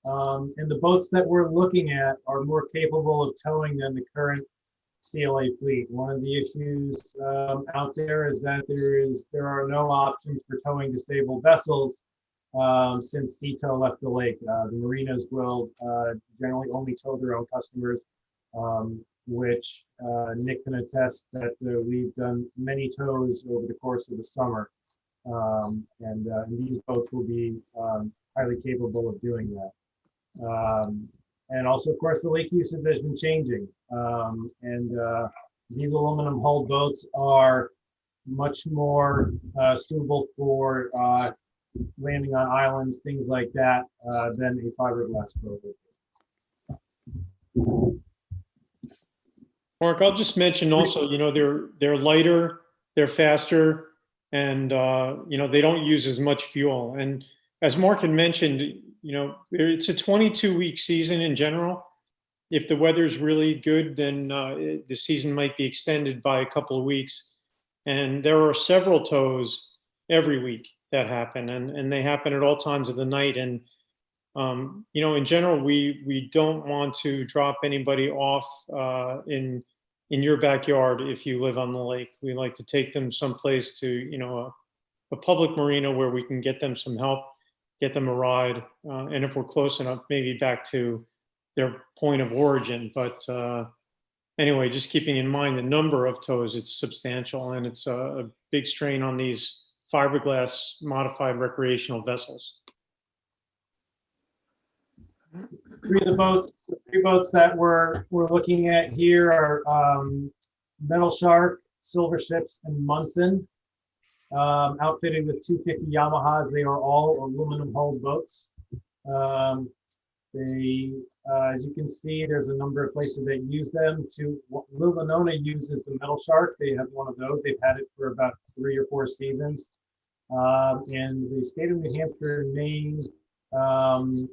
And the boats that we're looking at are more capable of towing than the current CLA fleet. One of the issues out there is that there are no options for towing disabled vessels since CETO left the lake. The marinas will generally only tow their own customers, which Nick can attest that we've done many tows over the course of the summer. And these boats will be highly capable of doing that. And also, of course, the lake usage has been changing. These aluminum hulled boats are much more suitable for landing on islands, things like that, than a fiberglass boat. Mark, I'll just mention also, they're lighter, they're faster, and they don't use as much fuel. And as Mark had mentioned, it's a 22-week season in general. If the weather's really good, then the season might be extended by a couple of weeks. And there are several tows every week that happen, and they happen at all times of the night. And in general, we don't want to drop anybody off in your backyard if you live on the lake. We like to take them someplace to a public marina where we can get them some help, get them a ride, and if we're close enough, maybe back to their point of origin. But anyway, just keeping in mind the number of tows, it's substantial, and it's a big strain on these fiberglass modified recreational vessels. The three boats that we're looking at here are Metal Shark, Silver Ships, and Munson. Outfitted with 250 Yamahas. They are all aluminum hulled boats. As you can see, there's a number of places that use them. Winona uses the Metal Shark. They have one of those. They've had it for about 3 or 4 seasons. And the state of New Hampshire and Maine,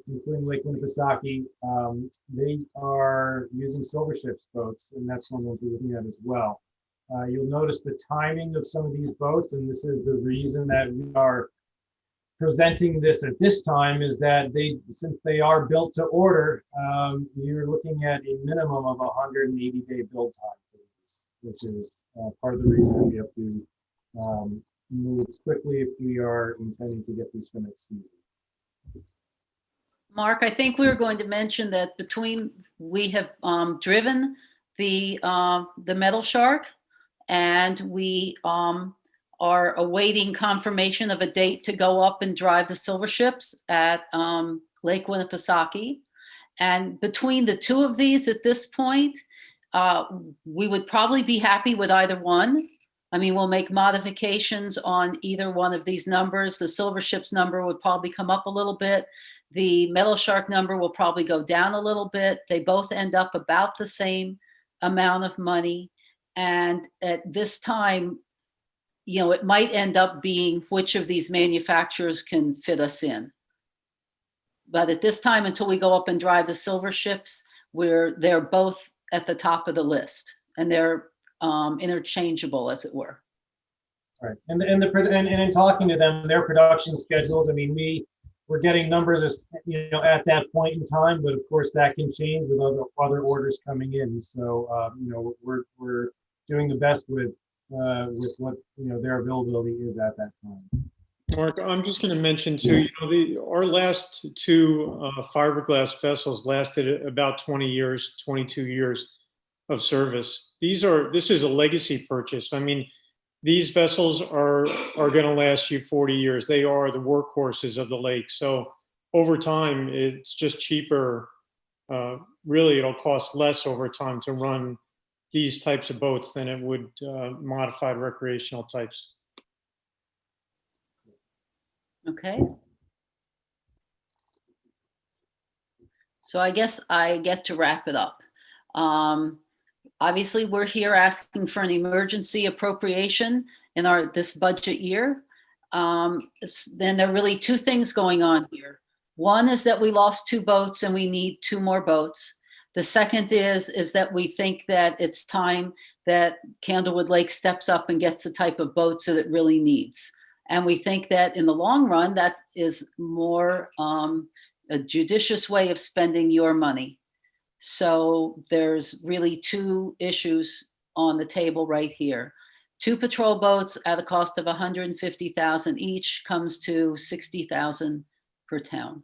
including Lake Winnipesaukee, they are using Silver Ships boats, and that's one we'll be looking at as well. You'll notice the timing of some of these boats, and this is the reason that we are presenting this at this time is that since they are built to order, you're looking at a minimum of 180-day build time for these, which is part of the reason that we have to move quickly if we are intending to get these for next season. Mark, I think we were going to mention that we have driven the Metal Shark, and we are awaiting confirmation of a date to go up and drive the Silver Ships at Lake Winnipesaukee. And between the two of these at this point, we would probably be happy with either one. I mean, we'll make modifications on either one of these numbers. The Silver Ships number would probably come up a little bit. The Metal Shark number will probably go down a little bit. They both end up about the same amount of money. And at this time, you know, it might end up being which of these manufacturers can fit us in. But at this time, until we go up and drive the Silver Ships, they're both at the top of the list, and they're interchangeable, as it were. Right, and in talking to them, their production schedules, I mean, we're getting numbers as, you know, at that point in time, but of course that can change with other orders coming in. So you know, we're doing the best with what, you know, their availability is at that time. Mark, I'm just going to mention too, you know, our last two fiberglass vessels lasted about 20 years, 22 years of service. This is a legacy purchase. I mean, these vessels are going to last you 40 years. They are the workhorses of the lake. So over time, it's just cheaper. Really, it'll cost less over time to run these types of boats than it would modified recreational types. Okay. So I guess I get to wrap it up. Obviously, we're here asking for an emergency appropriation in this budget year. Then there are really two things going on here. One is that we lost 2 boats and we need 2 more boats. The second is that we think that it's time that Candlewood Lake steps up and gets the type of boats that it really needs. And we think that in the long run, that is more a judicious way of spending your money. So there's really 2 issues on the table right here. 2 patrol boats at a cost of $150,000 each comes to $60,000 per town.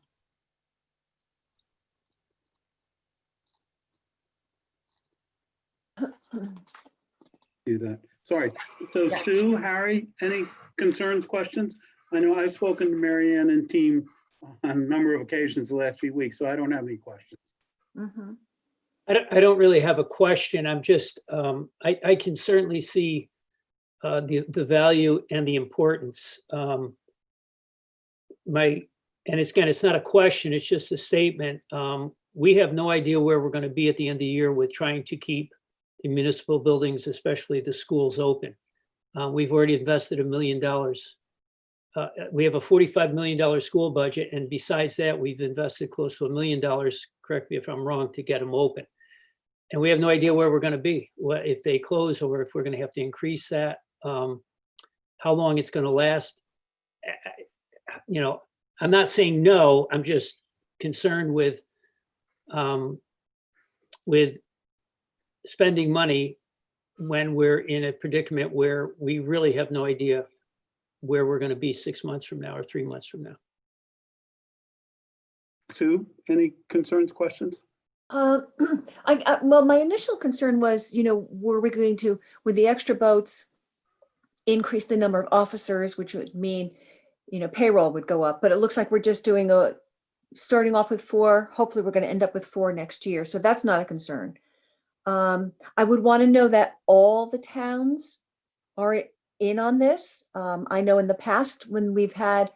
Do that. Sorry. So Yes. Sue, Harry, any concerns, questions? I know I've spoken to Mary Ann and team on a number of occasions the last few weeks, so I don't have any questions. Mhm. I don't really have a question. I'm just, I can certainly see the value and the importance. And it's not a question, it's just a statement. We have no idea where we're going to be at the end of the year with trying to keep the municipal buildings, especially the schools, open. We've already invested $1 million. We have a $45 million school budget, and besides that, we've invested close to $1 million, correct me if I'm wrong, to get them open. And we have no idea where we're going to be, if they close, or if we're going to have to increase that, how long it's going to last. You know, I'm not saying no, I'm just concerned with spending money when we're in a predicament where we really have no idea where we're going to be 6 months from now or 3 months from now. Sue, any concerns, questions? Well, my initial concern was, you know, were we going to, with the extra boats, increase the number of officers, which would mean, you know, payroll would go up. But it looks like we're just starting off with 4. Hopefully, we're going to end up with 4 next year. So that's not a concern. I would want to know that all the towns are in on this. I know in the past when we've had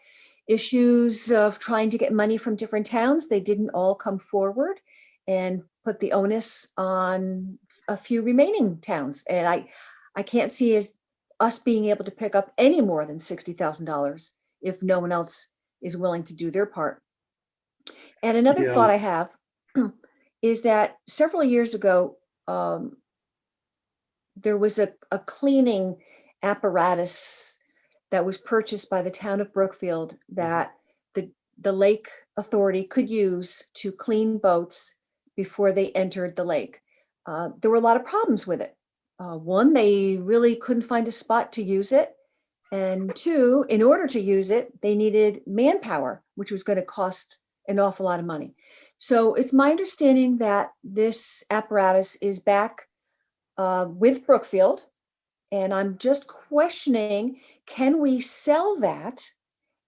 issues of trying to get money from different towns, they didn't all come forward and put the onus on a few remaining towns. And I can't see us being able to pick up any more than $60,000 if no one else is willing to do their part. And another Yeah. thought I have is that several years ago, there was a cleaning apparatus that was purchased by the town of Brookfield that the lake authority could use to clean boats before they entered the lake. There were a lot of problems with it. One, they really couldn't find a spot to use it. And two, in order to use it, they needed manpower, which was going to cost an awful lot of money. So it's my understanding that this apparatus is back with Brookfield. And I'm just questioning, can we sell that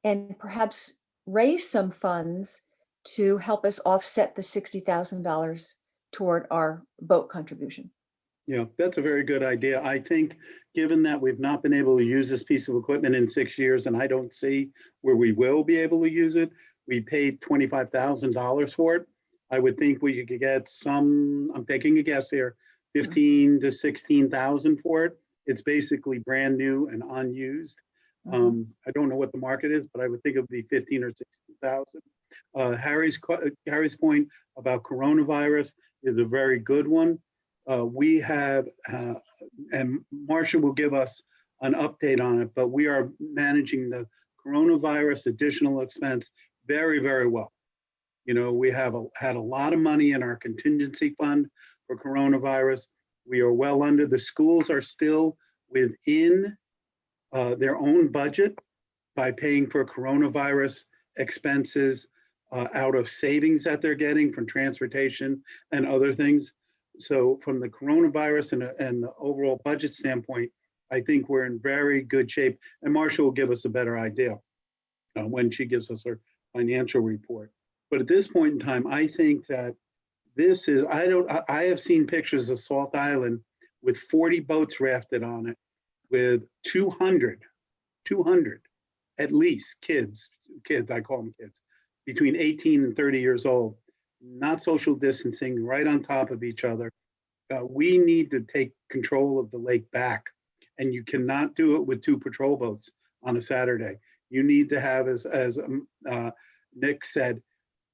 and perhaps raise some funds to help us offset the $60,000 toward our boat contribution? Yeah, that's a very good idea. I think, given that we've not been able to use this piece of equipment in 6 years, and I don't see where we will be able to use it, we paid $25,000 for it. I would think we could get some, I'm taking a guess here, 15 to 16,000 for it. It's basically brand new and unused. I don't know what the market is, but I would think it would be 15 or 16,000. Harry's point about coronavirus is a very good one. We have, and Marcia will give us an update on it, but we are managing the coronavirus additional expense very, very well. You know, we have had a lot of money in our contingency fund for coronavirus. We are well under. The schools are still within their own budget by paying for coronavirus expenses out of savings that they're getting from transportation and other things. So from the coronavirus and the overall budget standpoint, I think we're in very good shape. And Marcia will give us a better idea when she gives us her financial report. But at this point in time, I think that this is, I have seen pictures of Salt Island with 40 boats rafted on it, with 200 at least kids, I call them kids, between 18 and 30 years old, not social distancing, right on top of each other. We need to take control of the lake back, and you cannot do it with 2 patrol boats on a Saturday. You need to have, as Nick said,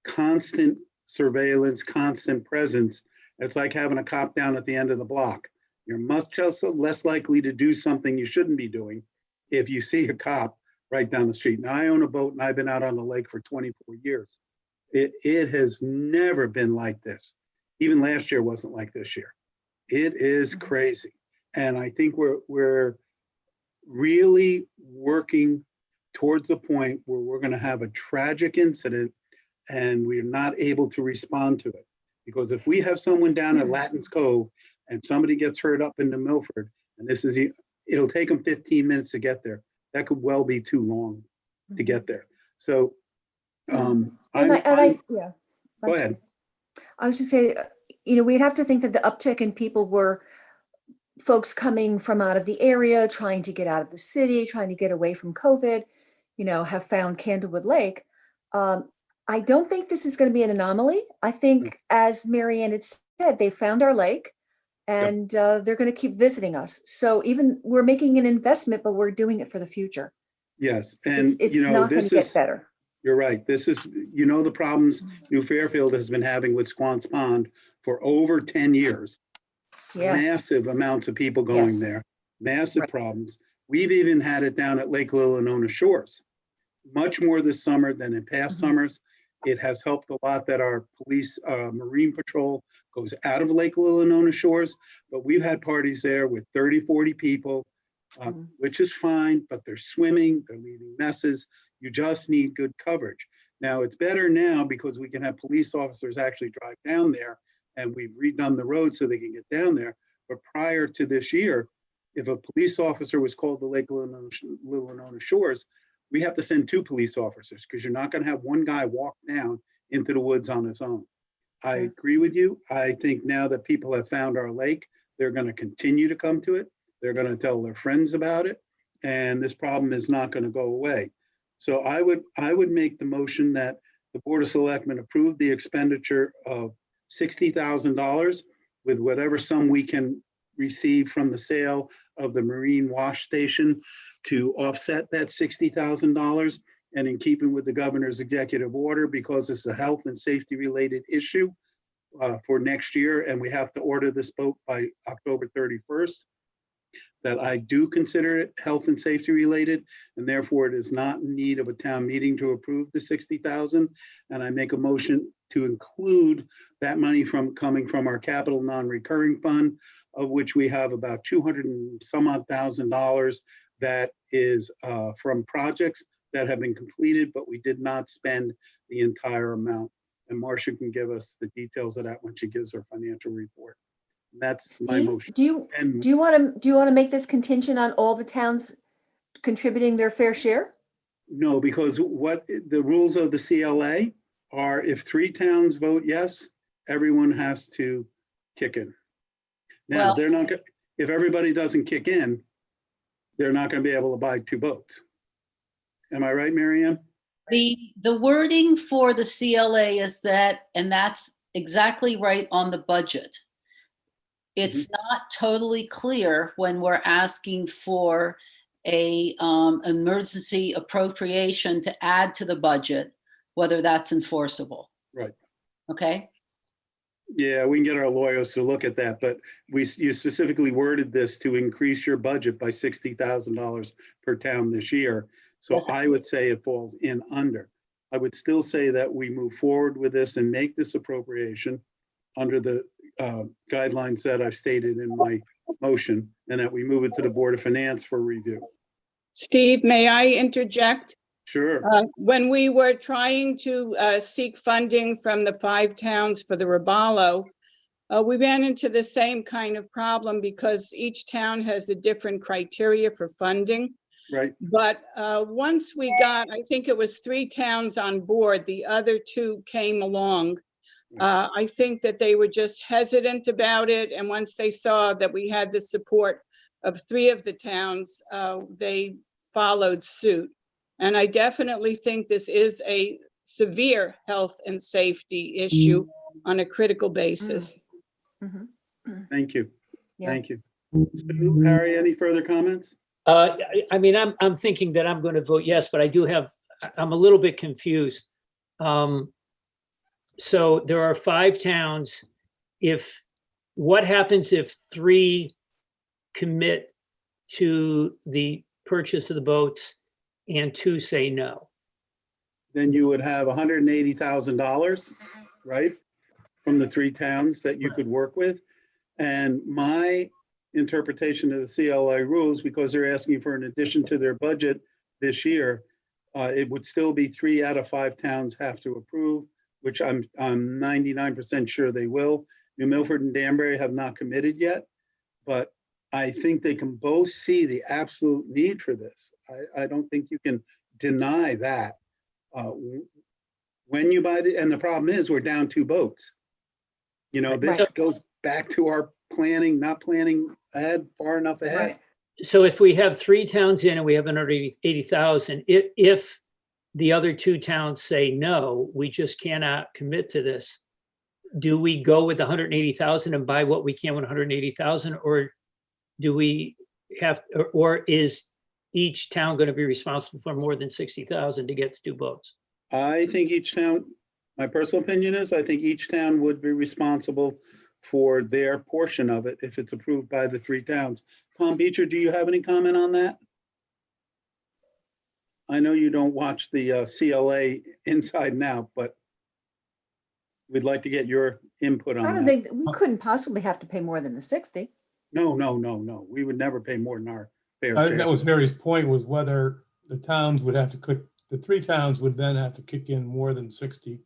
constant surveillance, constant presence. It's like having a cop down at the end of the block. You're much less likely to do something you shouldn't be doing if you see a cop right down the street. Now, I own a boat and I've been out on the lake for 24 years. It has never been like this. Even last year wasn't like this year. It is crazy. And I think we're really working towards the point where we're going to have a tragic incident and we're not able to respond to it. Because if we have someone down at Latins Cove and somebody gets hurt up into Milford, and it'll take them 15 minutes to get there. That could well be too long to get there. So, Yeah. Go ahead. I was just saying, we'd have to think that the uptick in people were folks coming from out of the area, trying to get out of the city, trying to get away from COVID, have found Candlewood Lake. I don't think this is going to be an anomaly. I think, as Marianne had said, they found our lake and they're going to keep visiting us. So even we're making an investment, but we're doing it for the future. Yes. And it's not going to get better. You're right. This is, the problems New Fairfield has been having with Squan's Pond for over 10 years. Yes. Massive amounts of people going there, massive problems. We've even had it down at Lake Lillonona Shores, much more this summer than in past summers. It has helped a lot that our police, Marine Patrol goes out of Lake Lillonona Shores, but we've had parties there with 30, 40 people, which is fine, but they're swimming, they're leaving messes. You just need good coverage. Now, it's better now because we can have police officers actually drive down there, and we've redone the road so they can get down there. But prior to this year, if a police officer was called to Lake Lillonona Shores, we have to send 2 police officers because you're not going to have one guy walk down into the woods on his own. I agree with you. I think now that people have found our lake, they're going to continue to come to it. They're going to tell their friends about it, and this problem is not going to go away. So I would make the motion that the Board of Selectmen approve the expenditure of $60,000 with whatever sum we can receive from the sale of the marine wash station to offset that $60,000. And in keeping with the governor's executive order, because it's a health and safety related issue for next year, and we have to order this boat by October 31st, that I do consider it health and safety related, and therefore it is not in need of a town meeting to approve the 60,000. And I make a motion to include that money coming from our capital non-recurring fund, of which we have about 200 and some odd $1,000 that is from projects that have been completed, but we did not spend the entire amount. And Marcia can give us the details of that when she gives her financial report. That's my Steve, motion. do you And do you want to make this contingent on all the towns contributing their fair share? no, because what the rules of the CLA are, if 3 towns vote yes, everyone has to kick in. Now, Well- they're not, if everybody doesn't kick in, they're not going to be able to buy 2 boats. Am I right, Mary Ann? The wording for the CLA is that, and that's exactly right on the budget. It's not totally clear when we're asking for a emergency appropriation to add to the budget, whether that's enforceable. Right. Okay? Yeah, we can get our lawyers to look at that, but you specifically worded this to increase your budget by $60,000 per town this year. So Yes. I would say it falls in under. I would still say that we move forward with this and make this appropriation under the guidelines that I've stated in my motion, and that we move it to the Board of Finance for review. Steve, may I interject? Sure. When we were trying to seek funding from the 5 towns for the Robalo, we ran into the same kind of problem because each town has a different criteria for funding. Right. But once we got, I think it was 3 towns on board, the other 2 came along. I think that they were just hesitant about it. And once they saw that we had the support of 3 of the towns, they followed suit. And I definitely think this is a severe health and safety issue on a critical basis. Mhm. Thank you. Yeah. Thank you. Sue, Harry, any further comments? I mean, I'm thinking that I'm going to vote yes, but I'm a little bit confused. So there are 5 towns. What happens if 3 commit to the purchase of the boats and 2 say no? Then you would have $180,000, right? From the 3 towns that you could work with. And my interpretation of the CLA rules, because they're asking for an addition to their budget this year, it would still be 3 out of 5 towns have to approve, which I'm 99% sure they will. New Milford and Danbury have not committed yet, but I think they can both see the absolute need for this. I don't think you can deny that. When you buy and the problem is we're down 2 boats. You know, this Right. goes back to our planning, not planning ahead, far enough ahead. Right. So if we have 3 towns in and we have 180,000, if the other 2 towns say no, we just cannot commit to this. Do we go with 180,000 and buy what we can with 180,000, or do we have, or is each town going to be responsible for more than 60,000 to get the 2 boats? I think each town, my personal opinion is, I think each town would be responsible for their portion of it if it's approved by the 3 towns. Tom Beecher, do you have any comment on that? I know you don't watch the CLA inside and out, but we'd like to get your input on I don't that. think, we couldn't possibly have to pay more than the 60. No. We would never pay more than our fair I think that share. was Harry's point, was whether the towns would have to click, the 3 towns would then have to kick in more than 60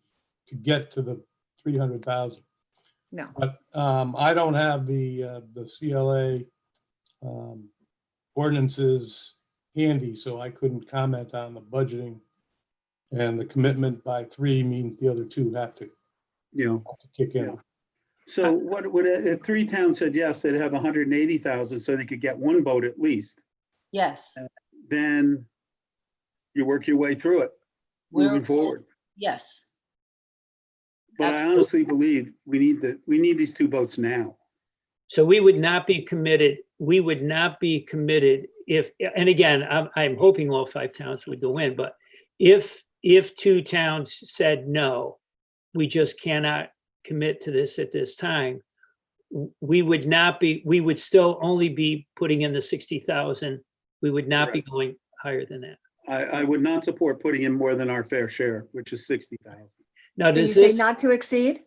to get to the 300,000. No. But I don't have the CLA ordinances handy, so I couldn't comment on the budgeting. And the commitment by 3 means the other 2 have to kick in. Yeah. So what would, if 3 towns said yes, they'd have 180,000 so they could get 1 boat at least. Yes. Then you work your way through it, moving We're- forward. Yes. But I Absolutely. honestly believe we need these 2 boats now. So we would not be committed if, and again, I'm hoping all 5 towns would go in, but if 2 towns said no, we just cannot commit to this at this time, we would still only be putting in the 60,000. We would not be Correct. going higher than that. I would not support putting in more than our fair share, which is 60,000, Now, Can you does say this, not to exceed?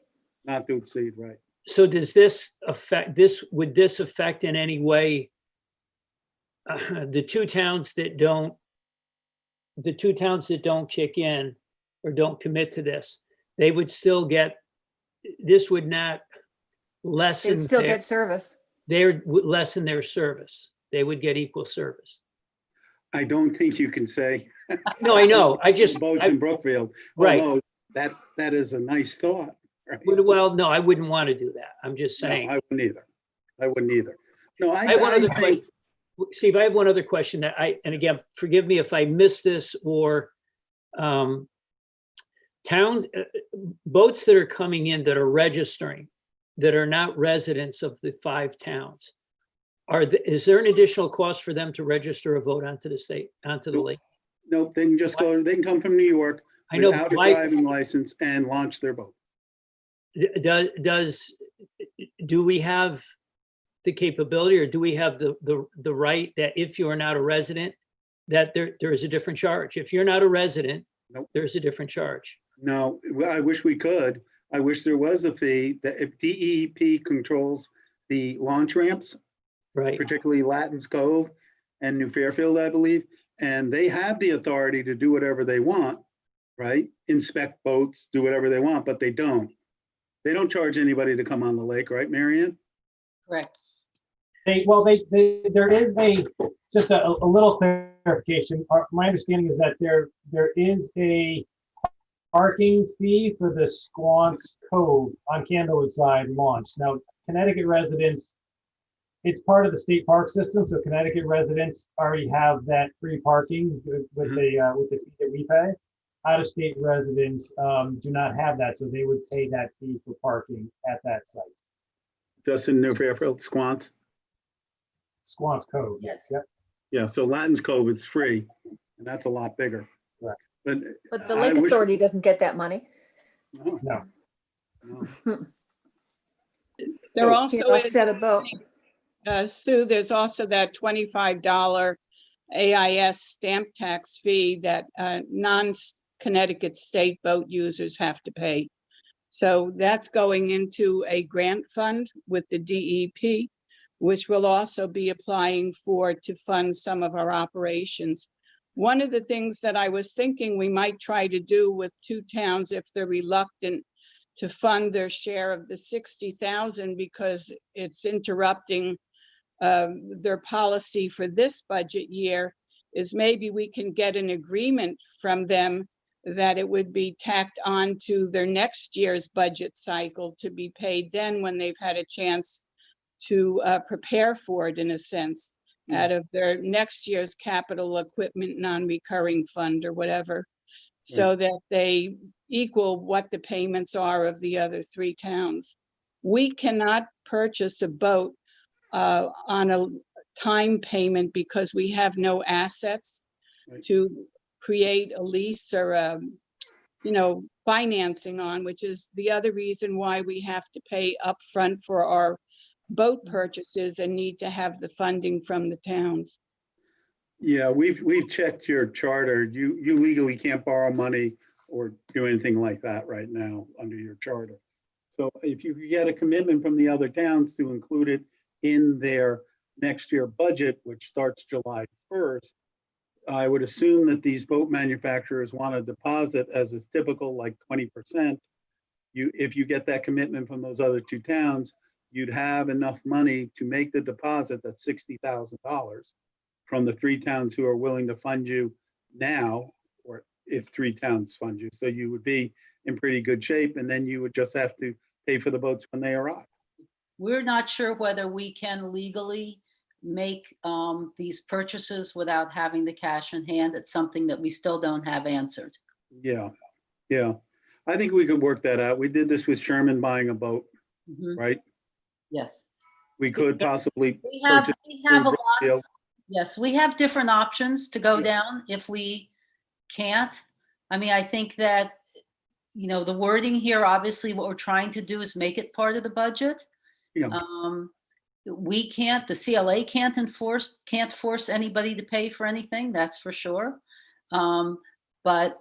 not to exceed, right? so does this affect this, would this affect in any way the two towns that don't kick in or don't commit to this? They would still get, this would not They lessen would still their, get service. lessen their service. They would get equal service. I don't think you can say. No, I know. I just, Boats in Brookfield. right. Although that is a nice thought, right? Well, no, I wouldn't want to do that. I'm just No, saying. I wouldn't either. I wouldn't either. No, I have one I other think, question. Steve, I have one other question that and again, forgive me if I missed this, or towns, boats that are coming in that are registering, that are not residents of the 5 towns. Is there an additional cost for them to register a boat onto the lake? nope, they can just go, they can come from New York I know, without a why, driving license and launch their boat. do we have the capability, or do we have the right that if you are not a resident, that there is a different charge? If you're not a resident, Nope. there's a different charge. No, I wish we could. I wish there was a fee that if DEP controls the launch ramps, Right, particularly Latins Cove and New Fairfield, I believe, and they have the authority to do whatever they want, right? Inspect boats, do whatever they want, but they don't. They don't charge anybody to come on the lake, right, Marianne? Correct. There is just a little clarification. My understanding is that there is a parking fee for the Squanch Cove on Candlewood side launch. Now, Connecticut residents, it's part of the state park system, so Connecticut residents already have that free parking with the fee that we pay. Out-of-state residents do not have that, so they would pay that fee for parking at that site. Just in New Fairfield, Squanch? Squanch Cove. Yes. Yep. Yeah, so Latins Cove is free, and that's a lot bigger. Right. But The I Lake wish- Authority doesn't get that money. No, No. no. There Oh, also Can't is, offset a boat. Sue, there's also that $25 AIS stamp tax fee that non-Connecticut state boat users have to pay. So that's going into a grant fund with the DEP, which will also be applying to fund some of our operations. One of the things that I was thinking we might try to do with 2 towns, if they're reluctant to fund their share of the 60,000 because it's interrupting their policy for this budget year, is maybe we can get an agreement from them that it would be tacked on to their next year's budget cycle to be paid then when they've had a chance to prepare for it, in a sense, out of their next year's capital equipment non-recurring fund or whatever, so that they equal what the payments are of the other 3 towns. We cannot purchase a boat on a time payment because we have no assets Right. to create a lease or financing on, which is the other reason why we have to pay upfront for our boat purchases and need to have the funding from the towns. Yeah, we've checked your charter. You legally can't borrow money or do anything like that right now under your charter. So if you get a commitment from the other towns to include it in their next year budget, which starts July 1st, I would assume that these boat manufacturers want to deposit, as is typical, like 20%. If you get that commitment from those other 2 towns, you'd have enough money to make the deposit, that's $60,000 from the 3 towns who are willing to fund you now, or if 3 towns fund you. So you would be in pretty good shape, and then you would just have to pay for the boats when they arrive. We're not sure whether we can legally make these purchases without having the cash in hand. It's something that we still don't have answered. Yeah, yeah. I think we could work that out. We did this with Sherman buying a boat, Mhm. right? Yes. We could possibly We have purchase a through lot Brookfield. of, yes, we have different options to go Yeah. down if we can't. I mean, I think that, the wording here, obviously what we're trying to do is make it part of the budget. Yeah. We can't, the CLA can't force anybody to pay for anything, that's for sure. But,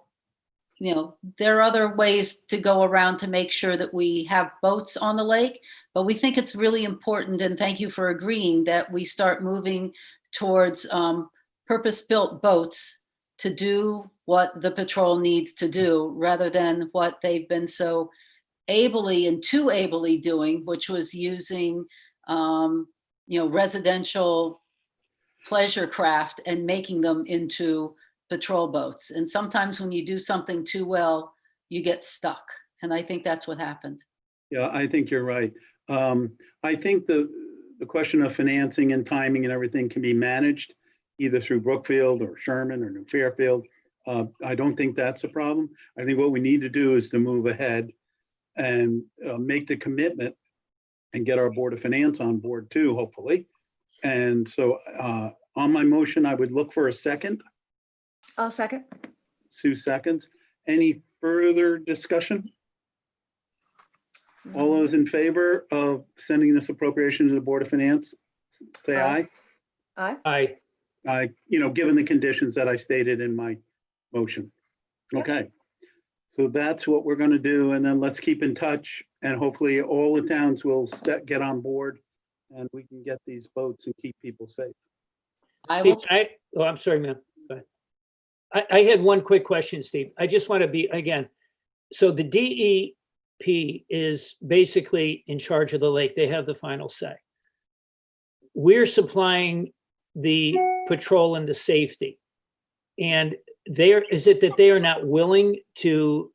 you know, there are other ways to go around to make sure that we have boats on the lake, but we think it's really important, and thank you for agreeing, that we start moving towards purpose-built boats to do what the patrol needs to do, rather than what they've been so ably and too ably doing, which was using you know, residential pleasure craft and making them into patrol boats. And sometimes when you do something too well, you get stuck. And I think that's what happened. Yeah, I think you're right. I think the question of financing and timing and everything can be managed either through Brookfield or Sherman or New Fairfield. I don't think that's a problem. I think what we need to do is to move ahead and make the commitment and get our Board of Finance on board too, hopefully. And so on my motion, I would look for a second. I'll second. Sue seconds. Any further discussion? All those in favor of sending this appropriation to the Board of Finance, say aye. Aye. Aye. Aye, you know, given the conditions that I stated in my motion. Yep. Okay. So that's what we're going to do. And then let's keep in touch, and hopefully all the towns will get on board and we can get these boats and keep people safe. Steve, oh, I'm sorry, man. Go ahead. I had one quick question, Steve. I just want to be, again, so the DEP is basically in charge of the lake. They have the final say. We're supplying the patrol and the safety. And is it that they are not willing to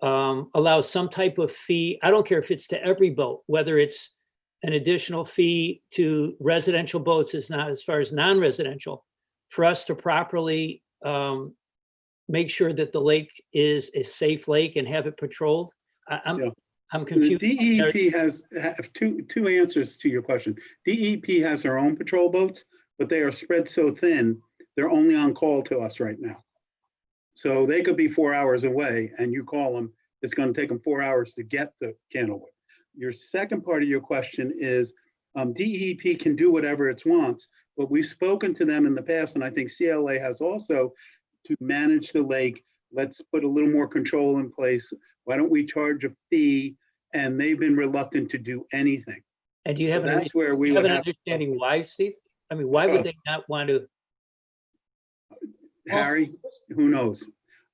allow some type of fee? I don't care if it's to every boat, whether it's an additional fee to residential boats, is not as far as non-residential, for us to properly make sure that the lake is a safe lake and have it patrolled. I'm The confused. DEP has two answers to your question. DEP has their own patrol boats, but they are spread so thin, they're only on call to us right now. So they could be 4 hours away and you call them, it's going to take them 4 hours to get to Candlewood. Your second part of your question is DEP can do whatever it wants, but we've spoken to them in the past, and I think CLA has also, to manage the lake. Let's put a little more control in place. Why don't we charge a fee? And they've been reluctant to do anything. And do you have, That's where we have would an have. understanding why, Steve? I mean, why would they not want to? Harry, who knows?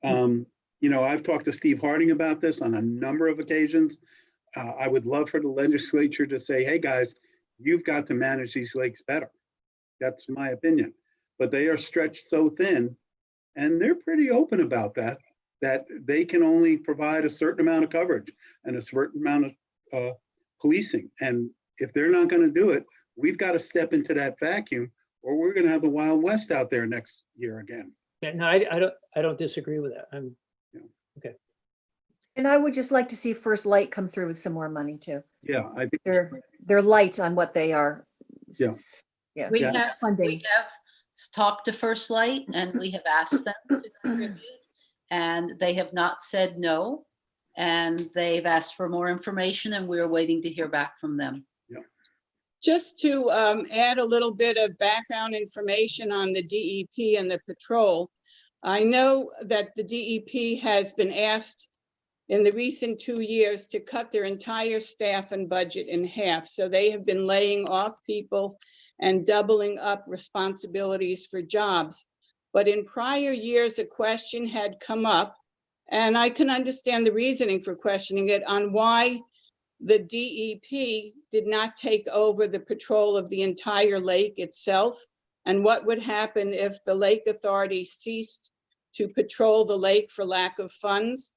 You know, I've talked to Steve Harding about this on a number of occasions. I would love for the legislature to say, hey, guys, you've got to manage these lakes better. That's my opinion. But they are stretched so thin, and they're pretty open about that, that they can only provide a certain amount of coverage and a certain amount of policing. And if they're not going to do it, we've got to step into that vacuum, or we're going to have the Wild West out there next year again. Yeah, no, I don't disagree with that. Okay. And I would just like to see First Light come through with some more money too. Yeah, I think They're light on what they are. Yeah. Yeah. We Yeah. have Funding. talked to First Light and we have asked them to contribute, and they have not said no. And they've asked for more information, and we're waiting to hear back from them. Just to add a little bit of background information on the DEP and the patrol. I know that the DEP has been asked in the recent 2 years to cut their entire staff and budget in half. So they have been laying off people and doubling up responsibilities for jobs. But in prior years, a question had come up, and I can understand the reasoning for questioning it, on why the DEP did not take over the patrol of the entire lake itself, and what would happen if the lake authority ceased to patrol the lake for lack of funds.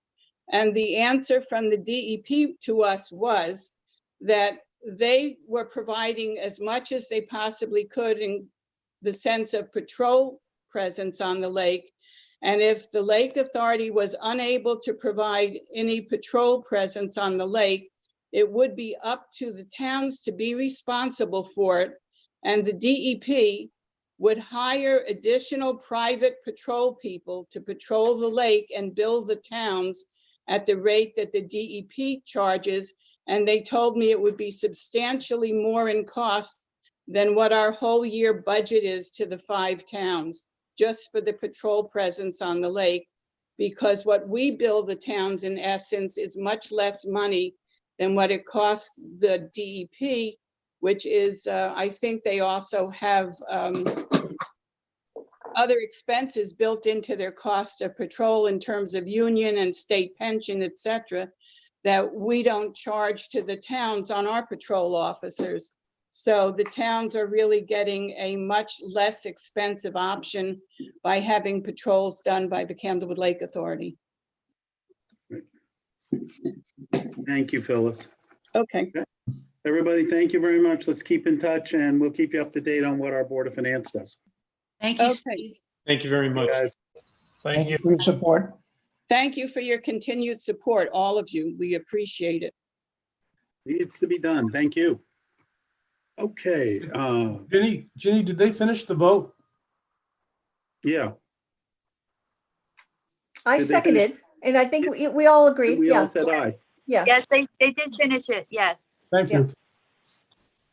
And the answer from the DEP to us was that they were providing as much as they possibly could in the sense of patrol presence on the lake. And if the lake authority was unable to provide any patrol presence on the lake, it would be up to the towns to be responsible for it. And the DEP would hire additional private patrol people to patrol the lake and bill the towns at the rate that the DEP charges, and they told me it would be substantially more in cost than what our whole year budget is to the 5 towns, just for the patrol presence on the lake. Because what we bill the towns in essence is much less money than what it costs the DEP, which is, I think they also have other expenses built into their cost of patrol in terms of union and state pension, et cetera, that we don't charge to the towns on our patrol officers. So the towns are really getting a much less expensive option by having patrols done by the Candlewood Lake Authority. Thank you, Phyllis. Okay, Everybody, thank you very much. Let's keep in touch and we'll keep you up to date on what our Board of Finance does. Thank you, Okay. Steve. Thank you very much. Guys, Thank you for your support. thank you for your continued support, all of you. We appreciate it. needs to be done. Thank you. Okay, Ginny, did they finish the vote? yeah. I Did they finish? seconded, and I think we all agreed, We all yeah, said aye. yeah. Yes, they did finish it, yes. Thank you.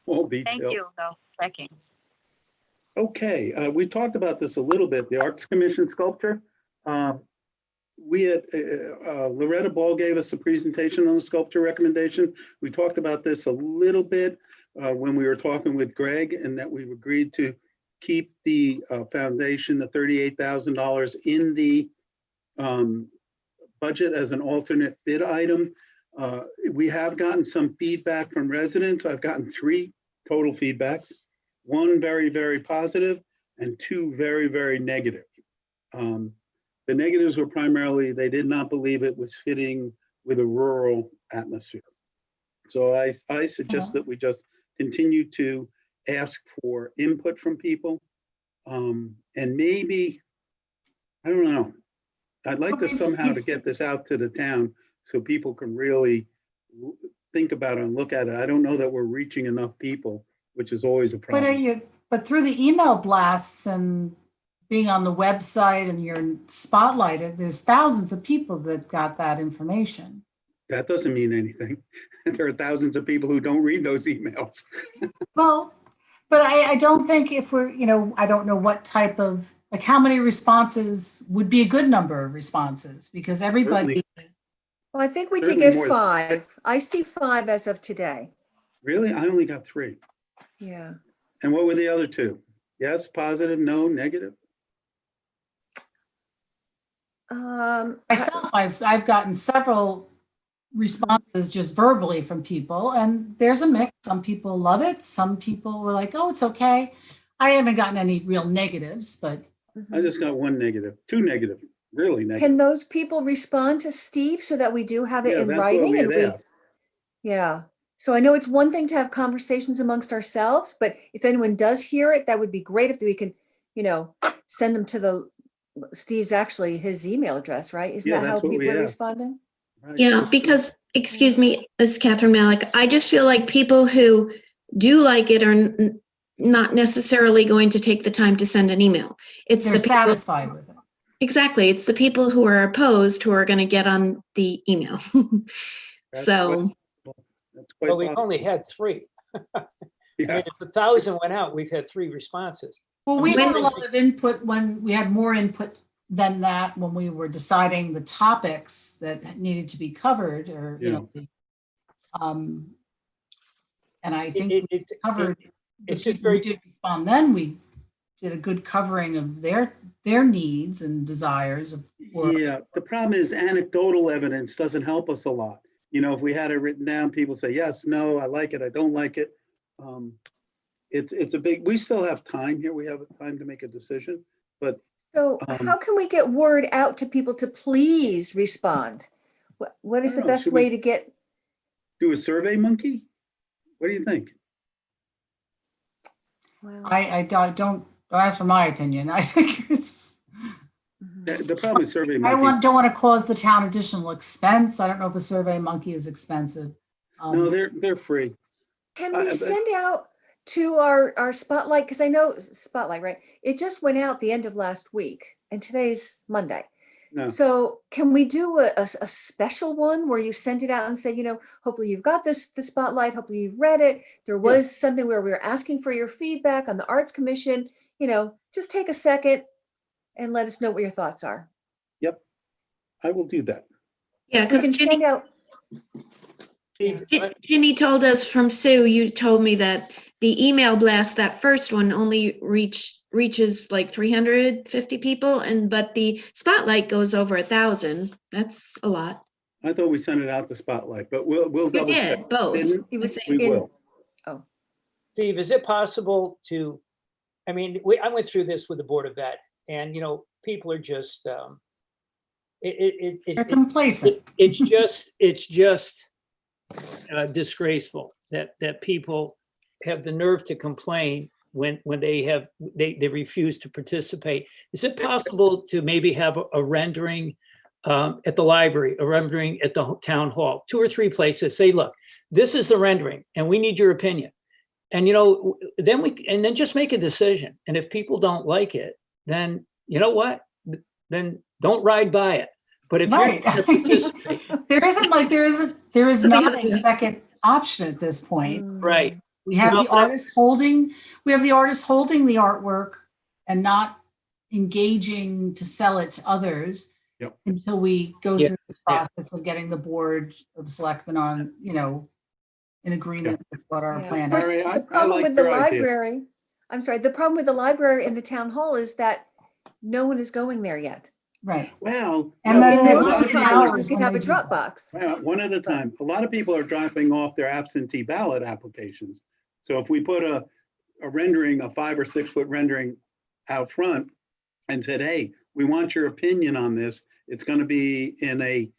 All detail. Thank you, though, second. Okay, we talked about this a little bit, the Arts Commission sculpture. We had, Loretta Ball gave us a presentation on the sculpture recommendation. We talked about this a little bit when we were talking with Greg, and that we've agreed to keep the foundation, the $38,000 in the budget as an alternate bid item. We have gotten some feedback from residents. I've gotten 3 total feedbacks. 1 very, very positive and 2 very, very negative. The negatives were primarily, they did not believe it was fitting with a rural atmosphere. So I suggest that we just continue to ask for input from people. And maybe, I don't know, I'd like to somehow to get this out to the town so people can really think about it and look at it. I don't know that we're reaching enough people, which is always a problem. But through the email blasts and being on the website and you're spotlighted, there's thousands of people that got that information. That doesn't mean anything. There are thousands of people who don't read those emails. Well, but I don't think if we're, I don't know what type of, like how many responses would be a good number of responses, because everybody. Well, I think we did Certainly get more- 5. I see 5 as of today. Really? I only got 3. Yeah. And what were the other 2? Yes, positive, no, negative? Myself, I've gotten several responses just verbally from people, and there's a mix. Some people love it. Some people were like, oh, it's okay. I haven't gotten any real negatives, but. I just got 1 negative, 2 negative, really negative. Can those people respond to Steve so that we do have it Yeah, in that's what writing? we And had asked. yeah. So I know it's one thing to have conversations amongst ourselves, but if anyone does hear it, that would be great if we can, send them to Steve's actually his email address, right? Isn't Yeah, that how that's what we people are have. responding? Right. Yeah, because, excuse me, this is Catherine Malik. I just feel like people who do like it are not necessarily going to take the time to send an email. It's They're the people, satisfied with it. exactly. It's the people who are opposed who are going to get on the email. That's So, That's quite Well, we've possible. only had 3. I Yeah. mean, if 1,000 went out, we've had 3 responses. Well, we When- had a lot of input when we had more input than that when we were deciding the topics that needed to be covered, or and I think we It's covered. it's the just people who very, did respond. Then we did a good covering of their needs and desires of work. Yeah, the problem is anecdotal evidence doesn't help us a lot. If we had it written down, people say, yes, no, I like it, I don't like it. It's a big, we still have time here. We have time to make a decision, but So how can we get word out to people to please respond? What is I the don't know, best should we- way to get? do a survey monkey? What do you think? Well, I don't ask for my opinion. I think it's. The problem is survey I monkey. don't want to cause the town additional expense. I don't know if a survey monkey is expensive. No, they're free. Can I- we I- send out to our Spotlight? Because I know Spotlight, right? It just went out the end of last week and today's Monday. No. So can we do a special one where you send it out and say, hopefully you've got the spotlight, hopefully you've read it. There was something where we were asking for your feedback on the Arts Commission, just take a second and let us know what your thoughts are. Yep, I will do that. Yeah, We can because send out, Steve, Ginny told us from Sue, you told me that the email blast, that first one only reaches like 350 people, but the spotlight goes over 1,000. That's a lot. I thought we sent it out to Spotlight, but we'll We double check. did both. Didn't? it was We will. Steve, is it possible to, I went through this with the Board of Ed, and, people are just, They're complacent. it's just disgraceful that people have the nerve to complain when they refuse to participate. Is it possible to maybe have a rendering at the library, a rendering at the town hall, 2 or 3 places, say, look, this is the rendering and we need your opinion. And, then just make a decision. And if people don't like it, then you know what? Then don't ride by it. But if Right. you're gonna participate, there is not a second option at this point. right. We have the artist holding the artwork and not engaging to sell it to others until we go through this process of getting the board of selectmen on, in agreement with what our plan is. the problem with the library, I'm sorry, the problem with the library in the town hall is that no one is going there yet. Right. Well, And then In there the are meantime, hours we can when have a they do that. Dropbox. Well, one at a time. A lot of people are dropping off their absentee ballot applications. So if we put a rendering, a 5 or 6 foot rendering out front and said, hey, we want your opinion on this. It's going to be in a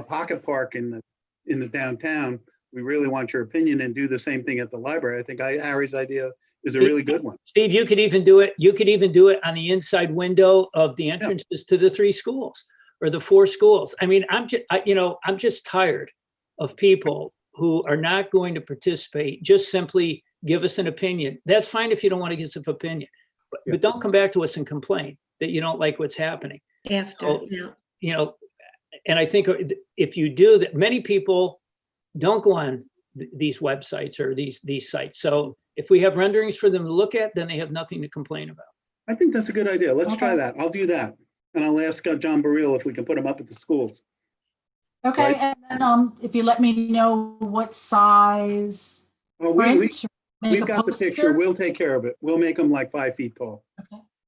pocket park in the downtown. We really want your opinion, and do the same thing at the library. I think Harry's idea is a really good one. Steve, you could even do it. You could even do it on the inside window of the entrances to the 3 schools or the 4 schools. I'm just tired of people who are not going to participate. Just simply give us an opinion. That's fine if you don't want to give us an opinion, but don't come back to us and complain that you don't like what's happening. After, And I think if you do that, many people don't go on these websites or these sites. So if we have renderings for them to look at, then they have nothing to complain about. I think that's a good idea. Let's try that. I'll do that. And I'll ask John Burrell if we can put them up at the schools. Okay, Right. and then if you let me know what size Well, print, we've make a got the picture. poster. We'll take care of it. We'll make them like 5 feet tall.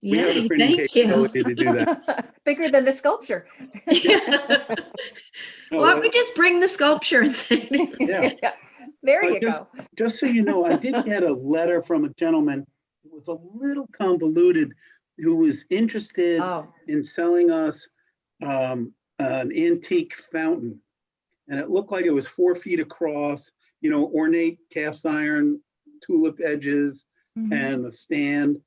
We have the Yay, printing thank you. capability to do that. Bigger than the sculpture. No, Why don't we just bring the sculpture and say, Yeah. There But you go. Just so you know, I did get a letter from a gentleman who was a little convoluted, who was interested Oh, in selling us an antique fountain. And it looked like it was 4 feet across, ornate cast iron tulip edges and a stand.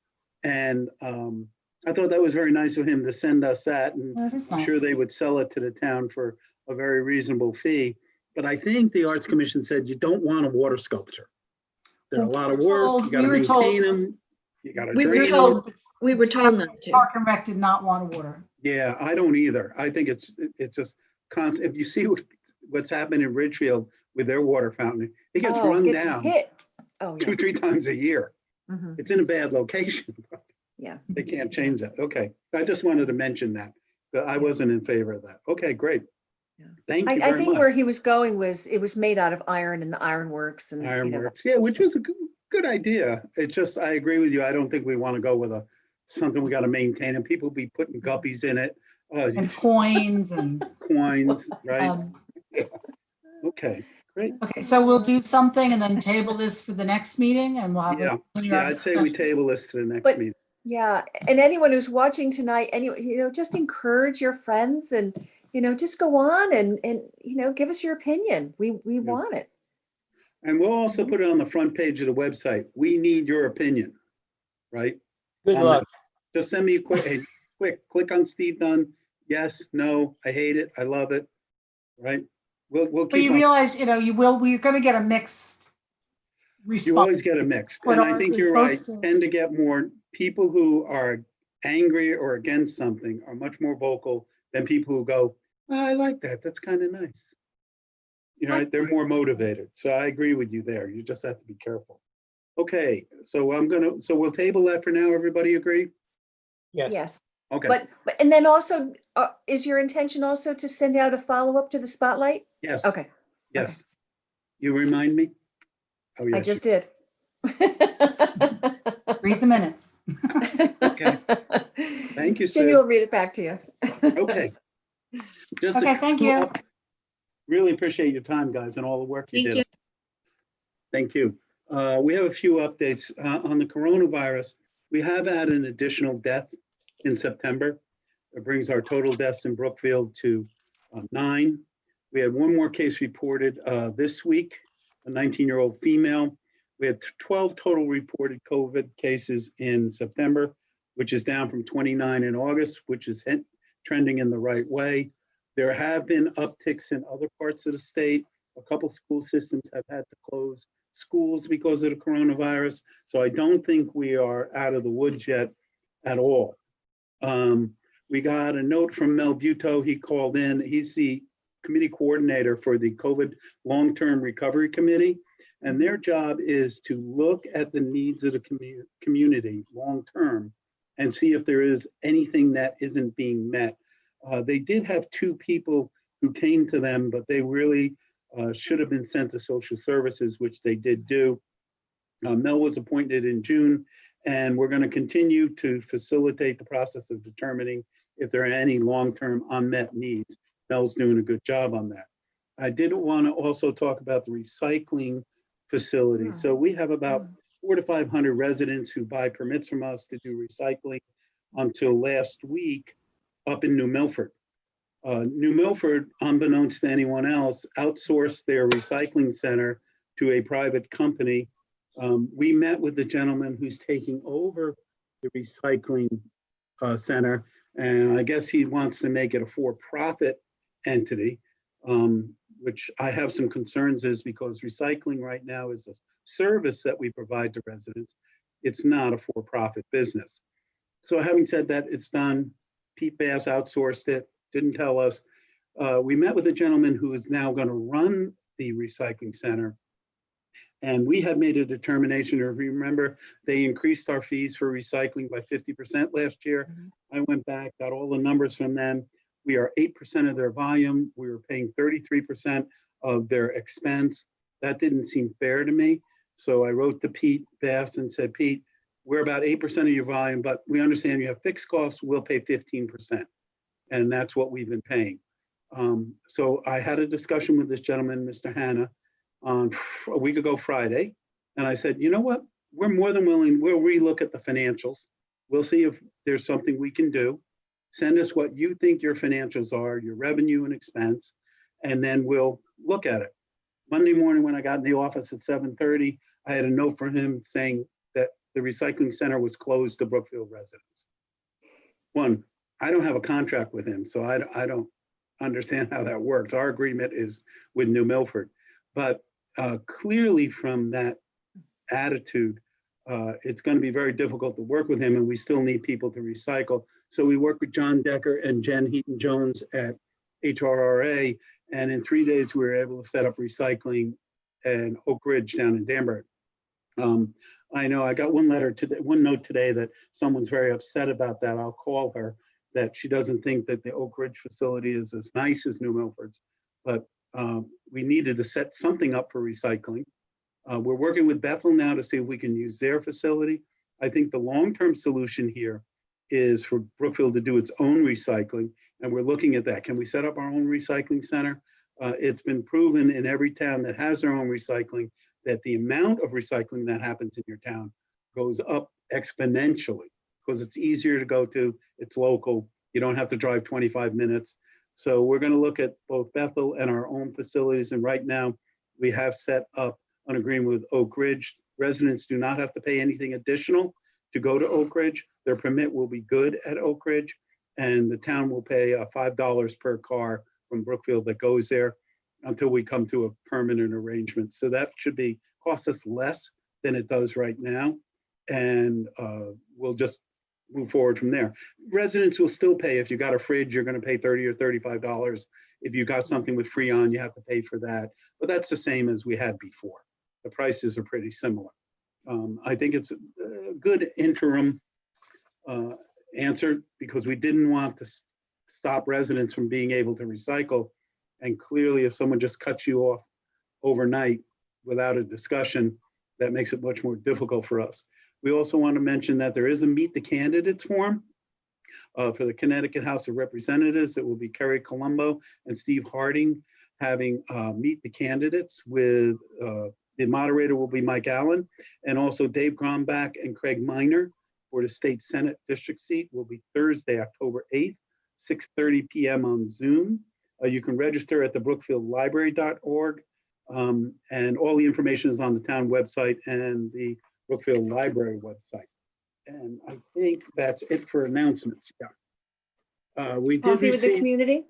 And I thought that was very nice of him to send us that. And That is I'm sure nice. they would sell it to the town for a very reasonable fee. But I think the Arts Commission said you don't want a water sculpture. They're a lot of work. You got to We were told- maintain them. You got to We were drain them. told- we were told not to. Park and Rec did not want water. Yeah, I don't either. I think it's just constant. If you see what's happened in Ridgefield with their water fountain, it gets run gets down hit. Oh, yeah. 2-3 times a year. Mhm. It's in a bad location. Yeah. They can't change that. Okay, I just wanted to mention that, but I wasn't in favor of that. Okay, great. Yeah. Thank you I very think much. where he was going was it was made out of iron and the ironworks and Ironworks, yeah, which was a good idea. It's just, I agree with you. I don't think we want to go with something we got to maintain, and people be putting guppies in it. And coins and. Coins, right? Yeah. Okay, great. Okay, so we'll do something and then table this for the next meeting and we'll have. Yeah, a- yeah, I'd say we table this to the next But- meeting. Yeah, and anyone who's watching tonight, just encourage your friends and, just go on and give us your opinion. We want it. And we'll also put it on the front page of the website. We need your opinion, right? Good On luck. Just send me a quick, click on Steve Dunn. Yes, no, I hate it, I love it, right? We'll But keep you on. realize, we're gonna get a mixed You response. always get a mixed, What and I art think is you're right. supposed to- Tend to get more people who are angry or against something are much more vocal than people who go, "Oh, I like that. That's kind of nice." You know, they're more motivated. So I agree with you there. You just have to be careful. Okay, so we'll table that for now. Everybody agree? Yes. Okay, But, and then also, is your intention also to send out a follow-up to the Spotlight? yes, Okay, yes. You remind me? Oh, I yes. just did. Read the minutes. Okay. Thank you, Cindy Sue. will read it back to you. Okay. Just a Okay, thank couple you. up- Really appreciate your time, guys, and all the work you Thank did. you. Thank you. We have a few updates on the coronavirus. We have had an additional death in September. It brings our total deaths in Brookfield to 9. We had one more case reported this week, a 19-year-old female. We had 12 total reported COVID cases in September, which is down from 29 in August, which is trending in the right way. There have been upticks in other parts of the state. A couple school systems have had to close schools because of the coronavirus. So I don't think we are out of the woods yet at all. We got a note from Mel Buto. He called in. He's the committee coordinator for the COVID Long-Term Recovery Committee. And their job is to look at the needs of the community long-term and see if there is anything that isn't being met. They did have 2 people who came to them, but they really should have been sent to social services, which they did do. Mel was appointed in June, and we're going to continue to facilitate the process of determining if there are any long-term unmet needs. Mel's doing a good job on that. I did want to also talk about the recycling facility. So we have about 400 to 500 residents who buy permits from us to do recycling until last week up in New Milford. New Milford, unbeknownst to anyone else, outsourced their recycling center to a private company. We met with the gentleman who's taking over the recycling center, and I guess he wants to make it a for-profit entity, which I have some concerns is because recycling right now is a service that we provide to residents. It's not a for-profit business. So having said that, it's done. Pete Bass outsourced it, didn't tell us. We met with a gentleman who is now going to run the recycling center. And we had made a determination, or if you remember, they increased our fees for recycling by 50% last year. I went back, got all the numbers from them. We are 8% of their volume. We were paying 33% of their expense. That didn't seem fair to me. So I wrote to Pete Bass and said, Pete, we're about 8% of your volume, but we understand you have fixed costs. We'll pay 15%. And that's what we've been paying. So I had a discussion with this gentleman, Mr. Hanna, on a week ago Friday. And I said, you know what? We're more than willing. We'll relook at the financials. We'll see if there's something we can do. Send us what you think your financials are, your revenue and expense, and then we'll look at it. Monday morning when I got in the office at 7:30, I had a note from him saying that the recycling center was closed to Brookfield residents. One, I don't have a contract with him, so I don't understand how that works. Our agreement is with New Milford. But clearly from that attitude, it's going to be very difficult to work with him, and we still need people to recycle. So we work with John Decker and Jen Heaton-Jones at HRRA, and in 3 days we were able to set up recycling in Oak Ridge down in Danbury. I know I got one note today that someone's very upset about that. I'll call her, that she doesn't think that the Oak Ridge facility is as nice as New Milford's, but we needed to set something up for recycling. We're working with Bethel now to see if we can use their facility. I think the long-term solution here is for Brookfield to do its own recycling, and we're looking at that. Can we set up our own recycling center? It's been proven in every town that has their own recycling that the amount of recycling that happens in your town goes up exponentially because it's easier to go to, it's local, you don't have to drive 25 minutes. So we're going to look at both Bethel and our own facilities, and right now we have set up an agreement with Oak Ridge. Residents do not have to pay anything additional to go to Oak Ridge. Their permit will be good at Oak Ridge, and the town will pay $5 per car from Brookfield that goes there until we come to a permanent arrangement. So that should cost us less than it does right now. And we'll just move forward from there. Residents will still pay. If you got a fridge, you're going to pay $30 or $35. If you got something with Freon, you have to pay for that. But that's the same as we had before. The prices are pretty similar. I think it's a good interim answer because we didn't want to stop residents from being able to recycle. And clearly, if someone just cuts you off overnight without a discussion, that makes it much more difficult for us. We also want to mention that there is a Meet the Candidates form for the Connecticut House of Representatives. It will be Kerry Colombo and Steve Harding having Meet the Candidates with, the moderator will be Mike Allen, and also Dave Grombach and Craig Miner for the State Senate District seat will be Thursday, October 8th, 6:30 p.m. on Zoom. You can register at the brookfieldlibrary.org, and all the information is on the town website and the Brookfield Library website. And I think that's it for announcements. Yeah. We did Coffee with the receive, community?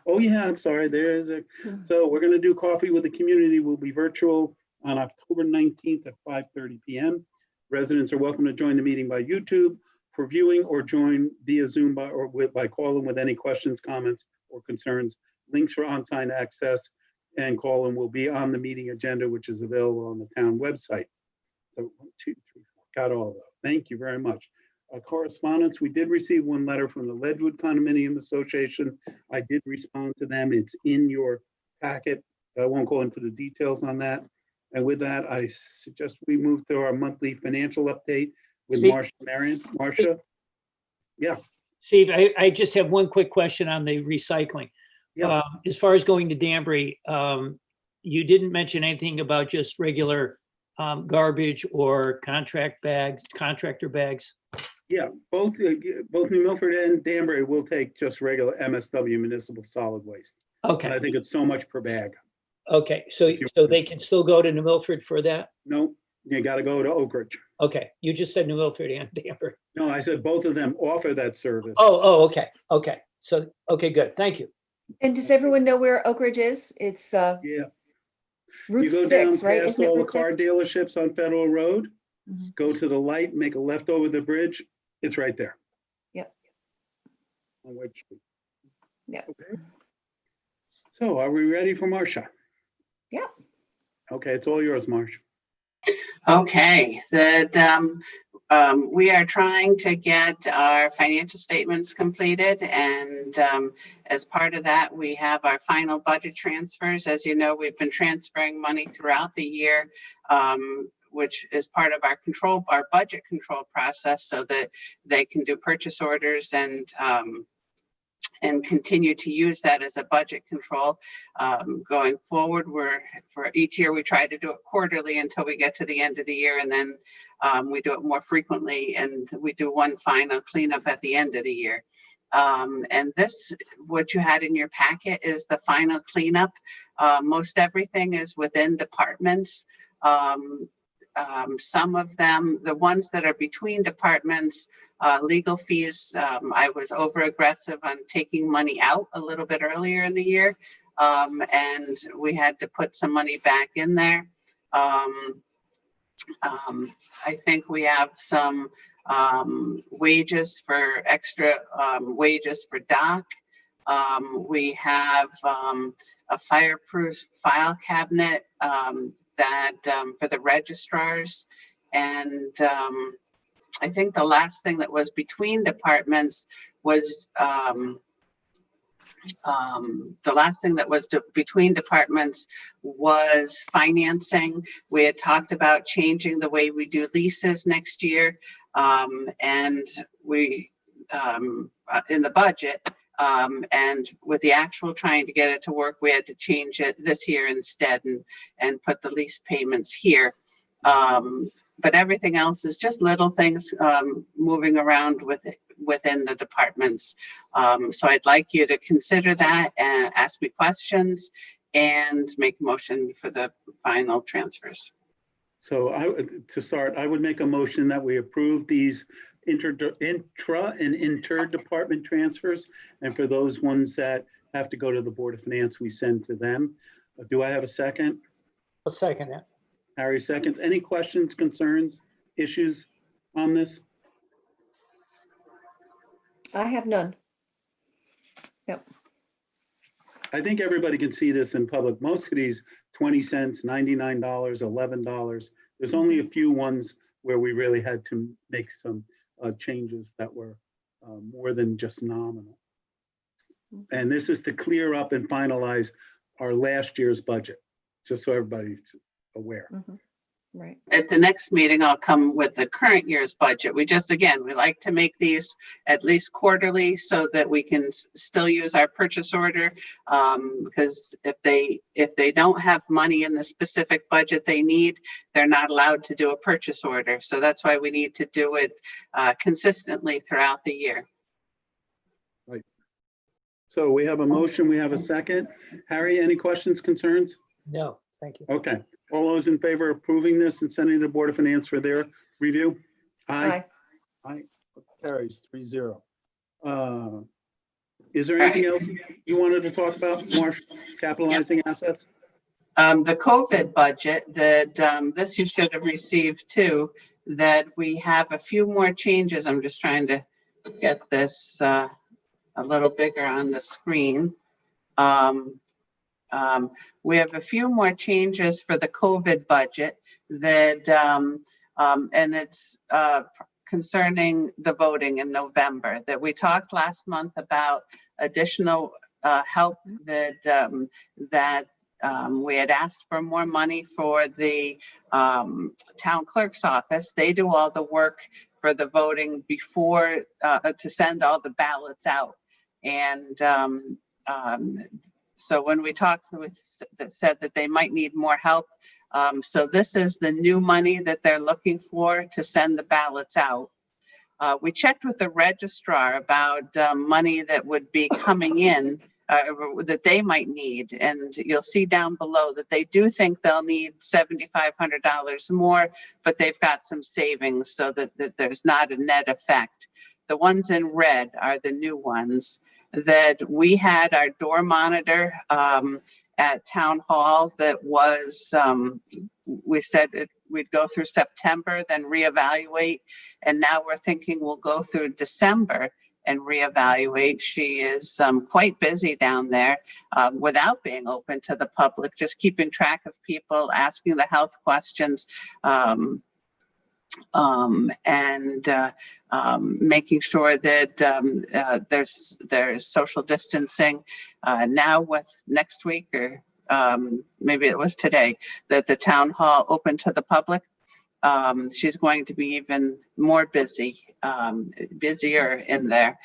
oh yeah, I'm sorry, there's a, so we're gonna do Coffee with the Community, will be virtual on October 19th at 5:30 p.m. Residents are welcome to join the meeting by YouTube for viewing or join via Zoom by calling with any questions, comments, or concerns. Links for on-site access and call-in will be on the meeting agenda, which is available on the town website. So 1, 2, 3, 4, got all of those. Thank you very much. Correspondence, we did receive one letter from the Ledgewood Condominium Association. I did respond to them. It's in your packet. I won't go into the details on that. And with that, I suggest we move to our monthly financial update with Steve? Marcia Marion. Marcia? Yeah. Steve, I just have one quick question on the recycling. Yeah. As far as going to Danbury, you didn't mention anything about just regular garbage or contractor bags. Yeah, both New Milford and Danbury will take just regular MSW municipal solid waste. And Okay, I think it's so much per bag. okay, so they can still go to New Milford for that? No, you got to go to Oak Ridge. Okay, you just said New Milford and Danbury. No, I said both of them offer that service. Oh, okay, okay. So, okay, good, thank you. And does everyone know where Oak Ridge is? It's Yeah. Route You go down 6, right? past Isn't it all the Route 6? car dealerships on Federal Road, Mhm. go to the light, make a left over the bridge. It's right there. Yep. On Wedge Street. Yep. Okay. So are we ready for Marcia? Yep. Okay, it's all yours, Marcia. Okay, we are trying to get our financial statements completed, and as part of that, we have our final budget transfers. As you know, we've been transferring money throughout the year, which is part of our budget control process, so that they can do purchase orders and continue to use that as a budget control. Going forward, for each year, we try to do it quarterly until we get to the end of the year, and then we do it more frequently, and we do one final cleanup at the end of the year. And this, what you had in your packet, is the final cleanup. Most everything is within departments. Some of them, the ones that are between departments, legal fees, I was over aggressive on taking money out a little bit earlier in the year, and we had to put some money back in there. I think we have some wages for extra wages for Doc. We have a fireproof file cabinet that for the registrars, and I think the last thing that was between departments was between departments was financing. We had talked about changing the way we do leases next year, and we in the budget. And with the actual trying to get it to work, we had to change it this year instead and put the lease payments here. But everything else is just little things moving around within the departments. So I'd like you to consider that and ask me questions and make a motion for the final transfers. So to start, I would make a motion that we approve these intra and interdepartment transfers. And for those ones that have to go to the Board of Finance, we send to them. Do I have a second? I'll second that. Harry seconds. Any questions, concerns, issues on this? I have none. Yep. I think everybody can see this in public. Most of these 20 cents, $99, $11. There's only a few ones where we really had to make some changes that were more than just nominal. And this is to clear up and finalize our last year's budget, just so everybody's aware. Right. At the next meeting, I'll come with the current year's budget. We just, again, we like to make these at least quarterly so that we can still use our purchase order. Because if they don't have money in the specific budget they need, they're not allowed to do a purchase order. So that's why we need to do it consistently throughout the year. Right. So we have a motion, we have a second. Harry, any questions, concerns? No, thank you. Okay. All those in favor of approving this and sending to the Board of Finance for their review? Aye. Aye. Carries 3-0. Is there anything else you wanted to talk about, Marsh, capitalizing assets? The COVID budget that this you should have received too, that we have a few more changes. I'm just trying to get this a little bigger on the screen. We have a few more changes for the COVID budget that, and it's concerning the voting in November, that we talked last month about additional help that we had asked for more money for the town clerk's office. They do all the work for the voting before to send all the ballots out. And so when we talked with, that said that they might need more help. So this is the new money that they're looking for to send the ballots out. We checked with the registrar about money that would be coming in that they might need. And you'll see down below that they do think they'll need $7,500 more, but they've got some savings so that there's not a net effect. The ones in red are the new ones. That we had our door monitor at town hall that was, we said we'd go through September, then reevaluate. And now we're thinking we'll go through December and reevaluate. She is quite busy down there without being open to the public, just keeping track of people, asking the health questions. Making sure that there's social distancing. Now with next week, or maybe it was today, that the town hall opened to the public, she's going to be even more busy, busier in there.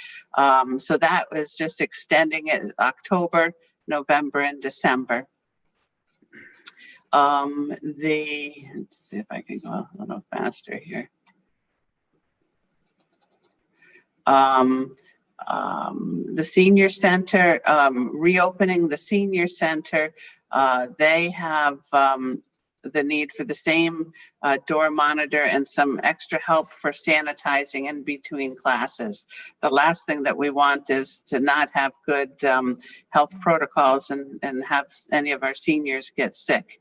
So that was just extending it October, November, and December. Let's see if I can go a little faster here. The senior center, reopening the senior center, they have the need for the same door monitor and some extra help for sanitizing in between classes. The last thing that we want is to not have good health protocols and have any of our seniors get sick.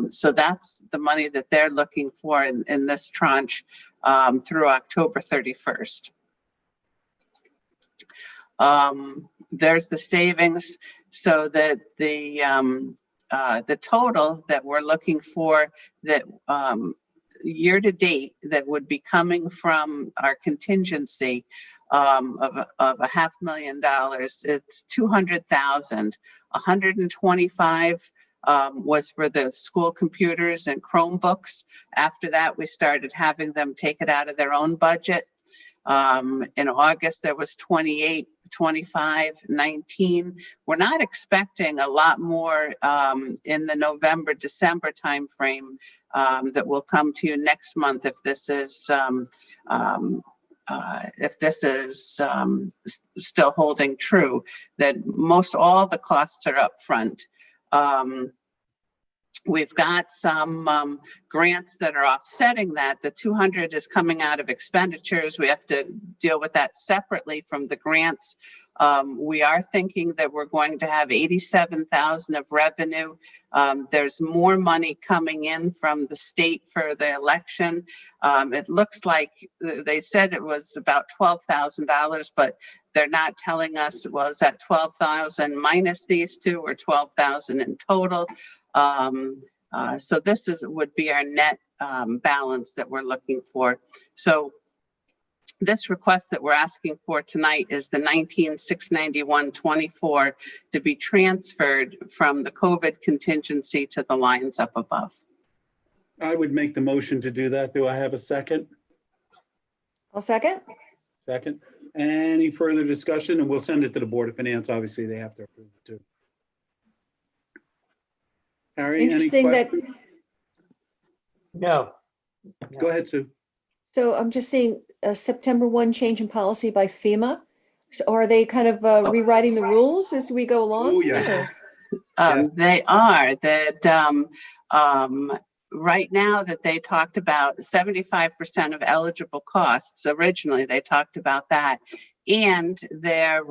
So that's the money that they're looking for in this tranche through October 31st. There's the savings, so that the total that we're looking for, that year to date, that would be coming from our contingency of $500,000, it's 200,000. 125 was for the school computers and Chromebooks. After that, we started having them take it out of their own budget. In August, there was 28, 25, 19. We're not expecting a lot more in the November, December timeframe that will come to you next month if this is still holding true, that most all the costs are up front. We've got some grants that are offsetting that. The 200 is coming out of expenditures. We have to deal with that separately from the grants. We are thinking that we're going to have 87,000 of revenue. There's more money coming in from the state for the election. It looks like they said it was about $12,000, but they're not telling us, well, is that 12,000 minus these two or 12,000 in total? So this would be our net balance that we're looking for. So this request that we're asking for tonight is the 19,691.24 to be transferred from the COVID contingency to the lines up above. I would make the motion to do that. Do I have a second? I'll second. Second. Any further discussion? And we'll send it to the Board of Finance. Obviously, they have to approve it too. Harry, any Interesting that, questions? No. Go ahead, Sue. so I'm just seeing a September 1 change in policy by FEMA. So are they kind of rewriting the rules as we go along? Oh, yeah. Or- They are that right now that they talked about 75% of eligible costs. Originally, they talked about that, and their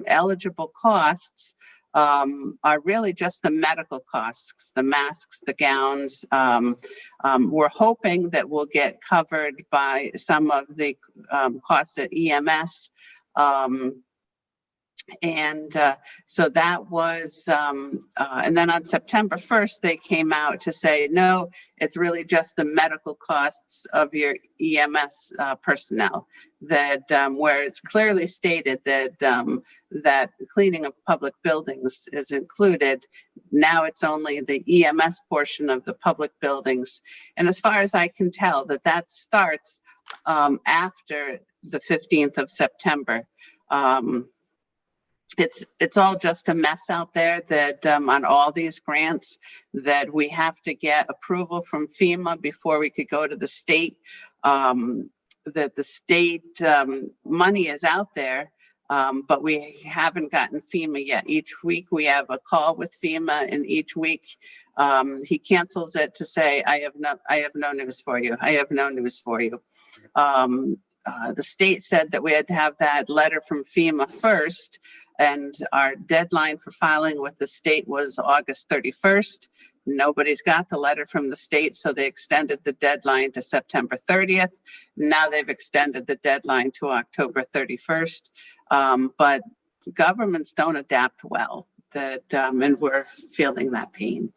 eligible costs are really just the medical costs, the masks, the gowns. We're hoping that we'll get covered by some of the costs at EMS. So that was, and then on September 1st, they came out to say, no, it's really just the medical costs of your EMS personnel, that where it's clearly stated that that cleaning of public buildings is included. Now it's only the EMS portion of the public buildings. And as far as I can tell, that starts after the 15th of September. It's all just a mess out there that on all these grants that we have to get approval from FEMA before we could go to the state. That the state money is out there, but we haven't gotten FEMA yet. Each week we have a call with FEMA, and each week he cancels it to say, I have no news for you. I have no news for you. The state said that we had to have that letter from FEMA first, and our deadline for filing with the state was August 31st. Nobody's got the letter from the state, so they extended the deadline to September 30th. Now they've extended the deadline to October 31st. But governments don't adapt well, and we're feeling that pain.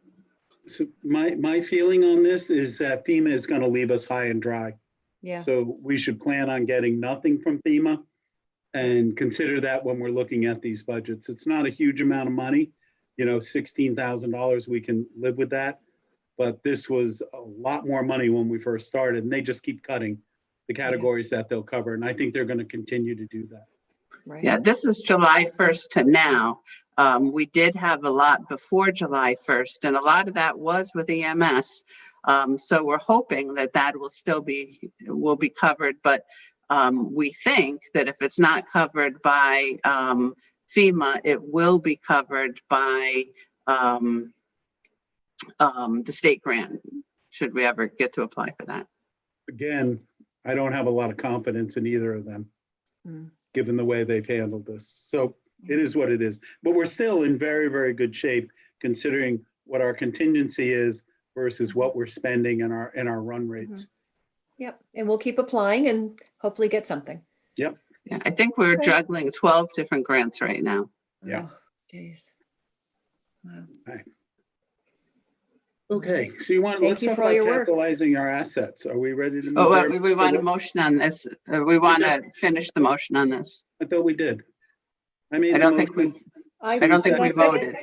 So my feeling on this is that FEMA is going to leave us high and dry. Yeah. So we should plan on getting nothing from FEMA and consider that when we're looking at these budgets. It's not a huge amount of money, $16,000, we can live with that. But this was a lot more money when we first started, and they just keep cutting the categories that they'll cover. And I think they're going to continue to do that. Right. Yeah, this is July 1st to now. We did have a lot before July 1st, and a lot of that was with EMS. So we're hoping that will be covered, but we think that if it's not covered by FEMA, it will be covered by the state grant, should we ever get to apply for that. Again, I don't have a lot of confidence in either of them, given the way they've handled this. So it is what it is. But we're still in very, very good shape, considering what our contingency is versus what we're spending in our run rates. Yep. And we'll keep applying and hopefully get something. Yep. Yeah, I think we're Okay. juggling 12 different grants right now. Yeah. Oh, geez. Wow. Okay, so Thank let's you talk for all about your work. capitalizing our assets. Are we ready to move? Oh, there? we want a motion on this. We want to finish the motion on this. I thought we did. I made I the don't think motion. I don't think we Did I second? voted.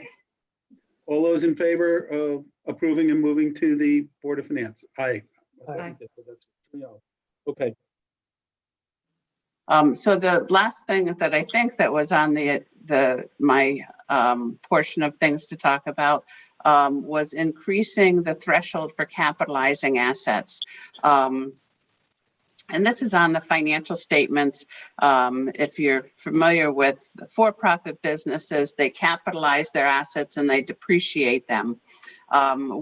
All those in favor of approving and moving to the Board of Finance? Aye. Aye. Okay, So the last thing that I think that was on my portion of things to talk about was increasing the threshold for capitalizing assets. And this is on the financial statements. If you're familiar with for-profit businesses, they capitalize their assets and they depreciate them.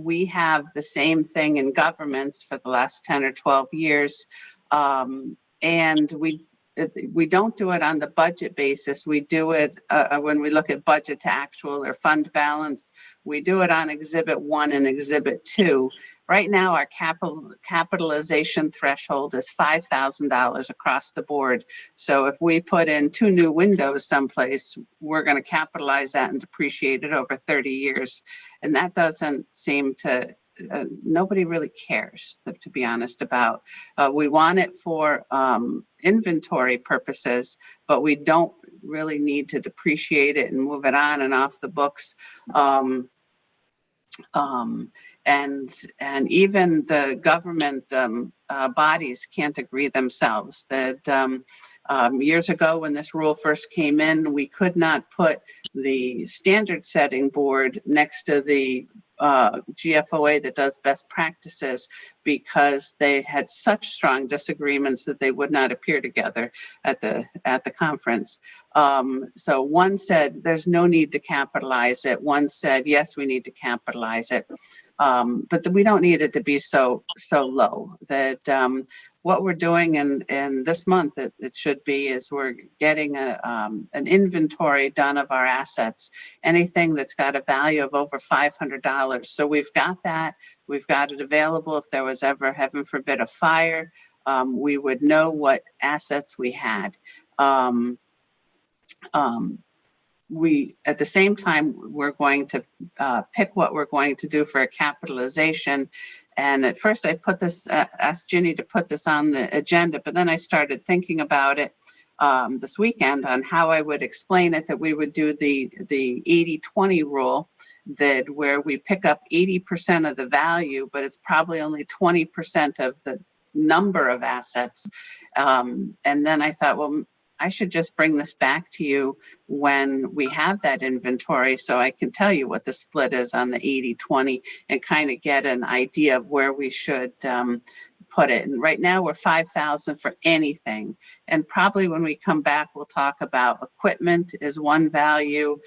We have the same thing in governments for the last 10 or 12 years. And we don't do it on the budget basis. We do it when we look at budget to actual or fund balance. We do it on Exhibit 1 and Exhibit 2. Right now, our capitalization threshold is $5,000 across the board. So if we put in 2 new windows someplace, we're going to capitalize that and depreciate it over 30 years. And that doesn't seem to, nobody really cares, to be honest, about. We want it for inventory purposes, but we don't really need to depreciate it and move it on and off the books. And even the government bodies can't agree themselves. That years ago when this rule first came in, we could not put the standard setting board next to the GFOA that does best practices, because they had such strong disagreements that they would not appear together at the conference. So one said there's no need to capitalize it. One said yes, we need to capitalize it, but we don't need it to be so low. That what we're doing in this month, it should be, is we're getting an inventory done of our assets, anything that's got a value of over $500. So we've got that. We've got it available. If there was ever, heaven forbid, a fire, we would know what assets we had. We, at the same time, we're going to pick what we're going to do for a capitalization. And at first I put this, asked Ginny to put this on the agenda, but then I started thinking about it this weekend on how I would explain it, that we would do the 80-20 rule, that where we pick up 80% of the value, but it's probably only 20% of the number of assets. And then I thought, well, I should just bring this back to you when we have that inventory, so I can tell you what the split is on the 80-20 and kind of get an idea of where we should put it. And right now we're 5,000 for anything. And probably when we come back, we'll talk about equipment is one value.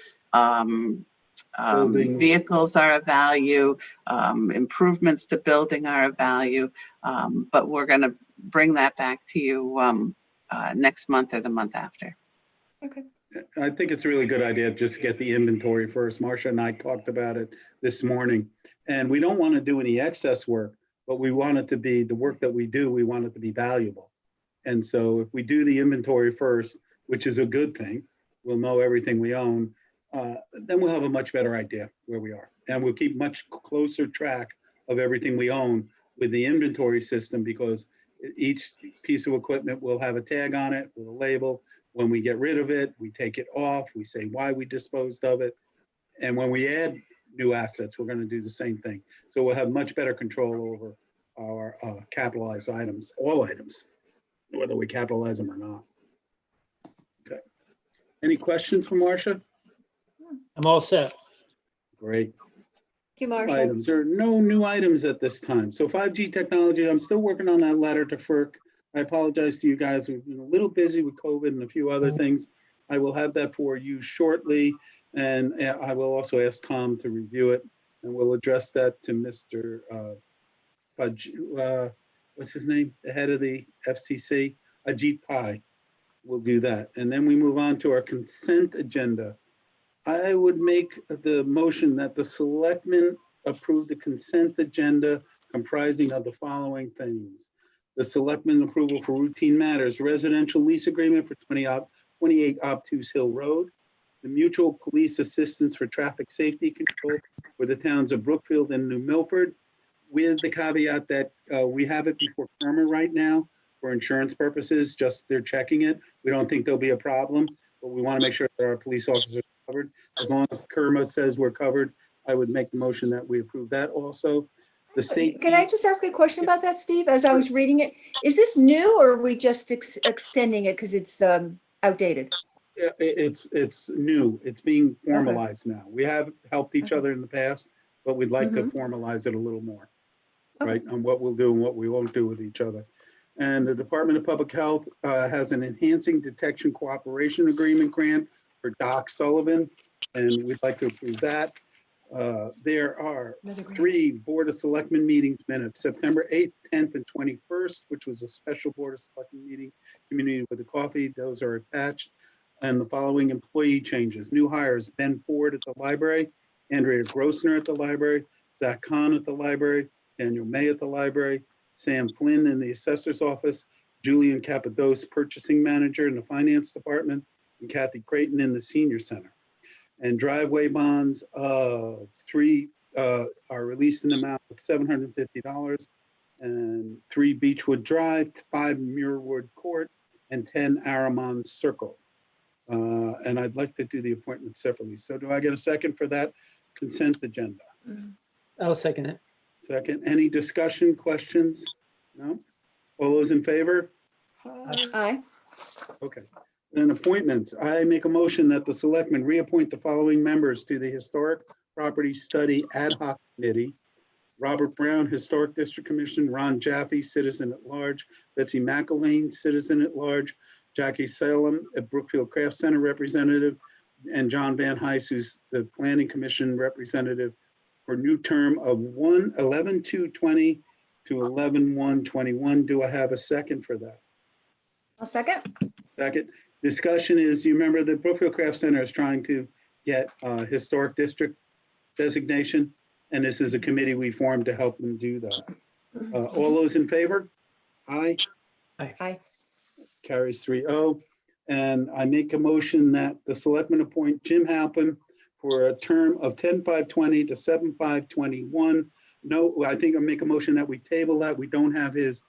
Vehicles are a value, improvements to building are a value, but we're going to bring that back to you next month or the month after. Okay. I think it's a really good idea just to get the inventory first. Marcia and I talked about it this morning, and we don't want to do any excess work, but we want it to be, the work that we do, we want it to be valuable. And so if we do the inventory first, which is a good thing, we'll know everything we own, then we'll have a much better idea where we are. And we'll keep much closer track of everything we own with the inventory system, because each piece of equipment will have a tag on it with a label. When we get rid of it, we take it off, we say why we disposed of it. And when we add new assets, we're going to do the same thing. So we'll have much better control over our capitalized items, all items, whether we capitalize them or not. Okay. Any questions for Marcia? I'm all set. Great. Thank you, Marcia. Items. There are no new items at this time. So 5G technology, I'm still working on that letter to FERC. I apologize to you guys. We've been a little busy with COVID and a few other things. I will have that for you shortly. And I will also ask Tom to review it, and we'll address that to Mr. What's his name? The head of the FCC, Ajit Pai. We'll do that. And then we move on to our consent agenda. I would make the motion that the selectmen approve the consent agenda comprising of the following things. The selectmen approval for routine matters, residential lease agreement for 28 Obtuse Hill Road, the mutual police assistance for traffic safety control for the towns of Brookfield and New Milford, with the caveat that we have it before Kerma right now for insurance purposes, just they're checking it. We don't think there'll be a problem, but we want to make sure that our police officers are covered. As long as Kerma says we're covered, I would make the motion that we approve that also. The state. Can I just ask a question about that, Steve? As I was reading it, is this new or are we just extending it because it's outdated? It's new. It's being formalized now. We have helped each other in the past, but we'd like to formalize it a little more, right? On what we'll do and what we won't do with each other. And the Department of Public Health has an Enhancing Detection Cooperation Agreement grant for Doc Sullivan, and we'd like to approve that. There are Another grant. 3 Board of Selectmen meetings minutes, September 8th, 10th, and 21st, which was a special Board of Selectmen meeting, community with a coffee. Those are attached. And the following employee changes. New hires, Ben Ford at the library, Andrea Grossner at the library, Zach Kahn at the library, Daniel May at the library, Sam Flynn in the assessor's office, Julian Capados, purchasing manager in the finance department, and Kathy Creighton in the senior center. And driveway bonds, 3 are released in the amount of $750, and 3 Beechwood Drive, 5 Muirwood Court, and 10 Aramon Circle. And I'd like to do the appointment separately. So do I get a second for that consent agenda? I'll second it. Second, any discussion, questions? No? All those in favor? Aye. Okay. Then appointments. I make a motion that the selectmen reappoint the following members to the Historic Property Study Ad Hoc Committee. Robert Brown, Historic District Commission, Ron Jaffe, Citizen at Large, Betsy McElwain, Citizen at Large, Jackie Salem, a Brookfield Craft Center representative, and John Van Heis, who's the Planning Commission representative, for new term of 11/2/20 to 11/1/21. Do I have a second for that? I'll second. Second. Discussion is, you remember the Brookfield Craft Center is trying to get historic district designation, and this is a committee we formed to help them do that. All those in favor? Aye. Aye. Carries 3-0. And I make a motion that the selectmen appoint Jim Halpin for a term of 10/5/20 to 7/5/21. No, I think I make a motion that we table that. We don't have his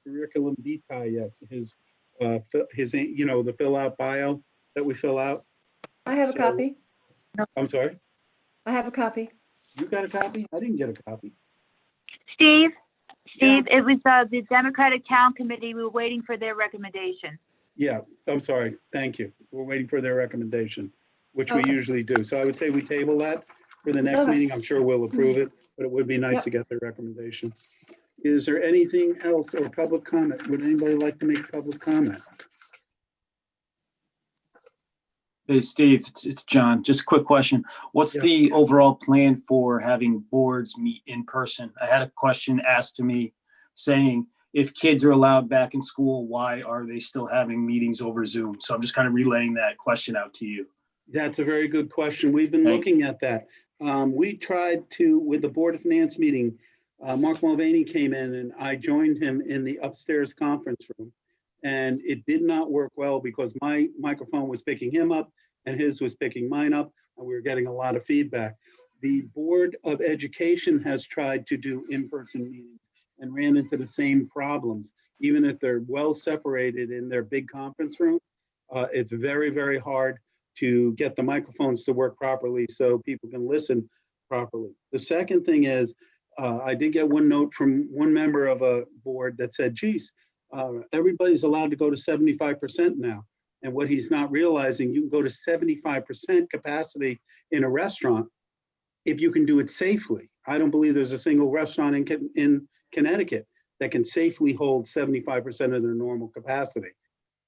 curriculum vitae yet. His, you know, the fill out bio that we fill out. I have a So- copy. I'm sorry, I have a copy. you got a copy? I didn't get a copy. Steve, it was the Democratic Town Committee. We were waiting for their recommendation. Yeah, I'm sorry. Thank you. We're waiting for their recommendation, which we Okay. usually do. So I would say we table that for the next Okay. meeting. I'm sure we'll approve it, but it would be nice Yep. to get their recommendation. Is there anything else or public comment? Would anybody like to make public comment? Hey, Steve, it's John. Just a quick question. What's Yeah. the overall plan for having boards meet in person? I had a question asked to me saying, if kids are allowed back in school, why are they still having meetings over Zoom? So I'm just kind of relaying that question out to you. That's a very good question. We've been Thank looking at that. We tried to, with the Board of Finance meeting, Mark Mulvaney came in and I joined him in the upstairs conference room. And it did not work well because my microphone was picking him up and his was picking mine up, and we were getting a lot of feedback. The Board of Education has tried to do in-person meetings and ran into the same problems. Even if they're well separated in their big conference room, it's very, very hard to get the microphones to work properly so people can listen properly. The second thing is, I did get one note from one member of a board that said, geez, everybody's allowed to go to 75% now. And what he's not realizing, you can go to 75% capacity in a restaurant if you can do it safely. I don't believe there's a single restaurant in Connecticut that can safely hold 75% of their normal capacity.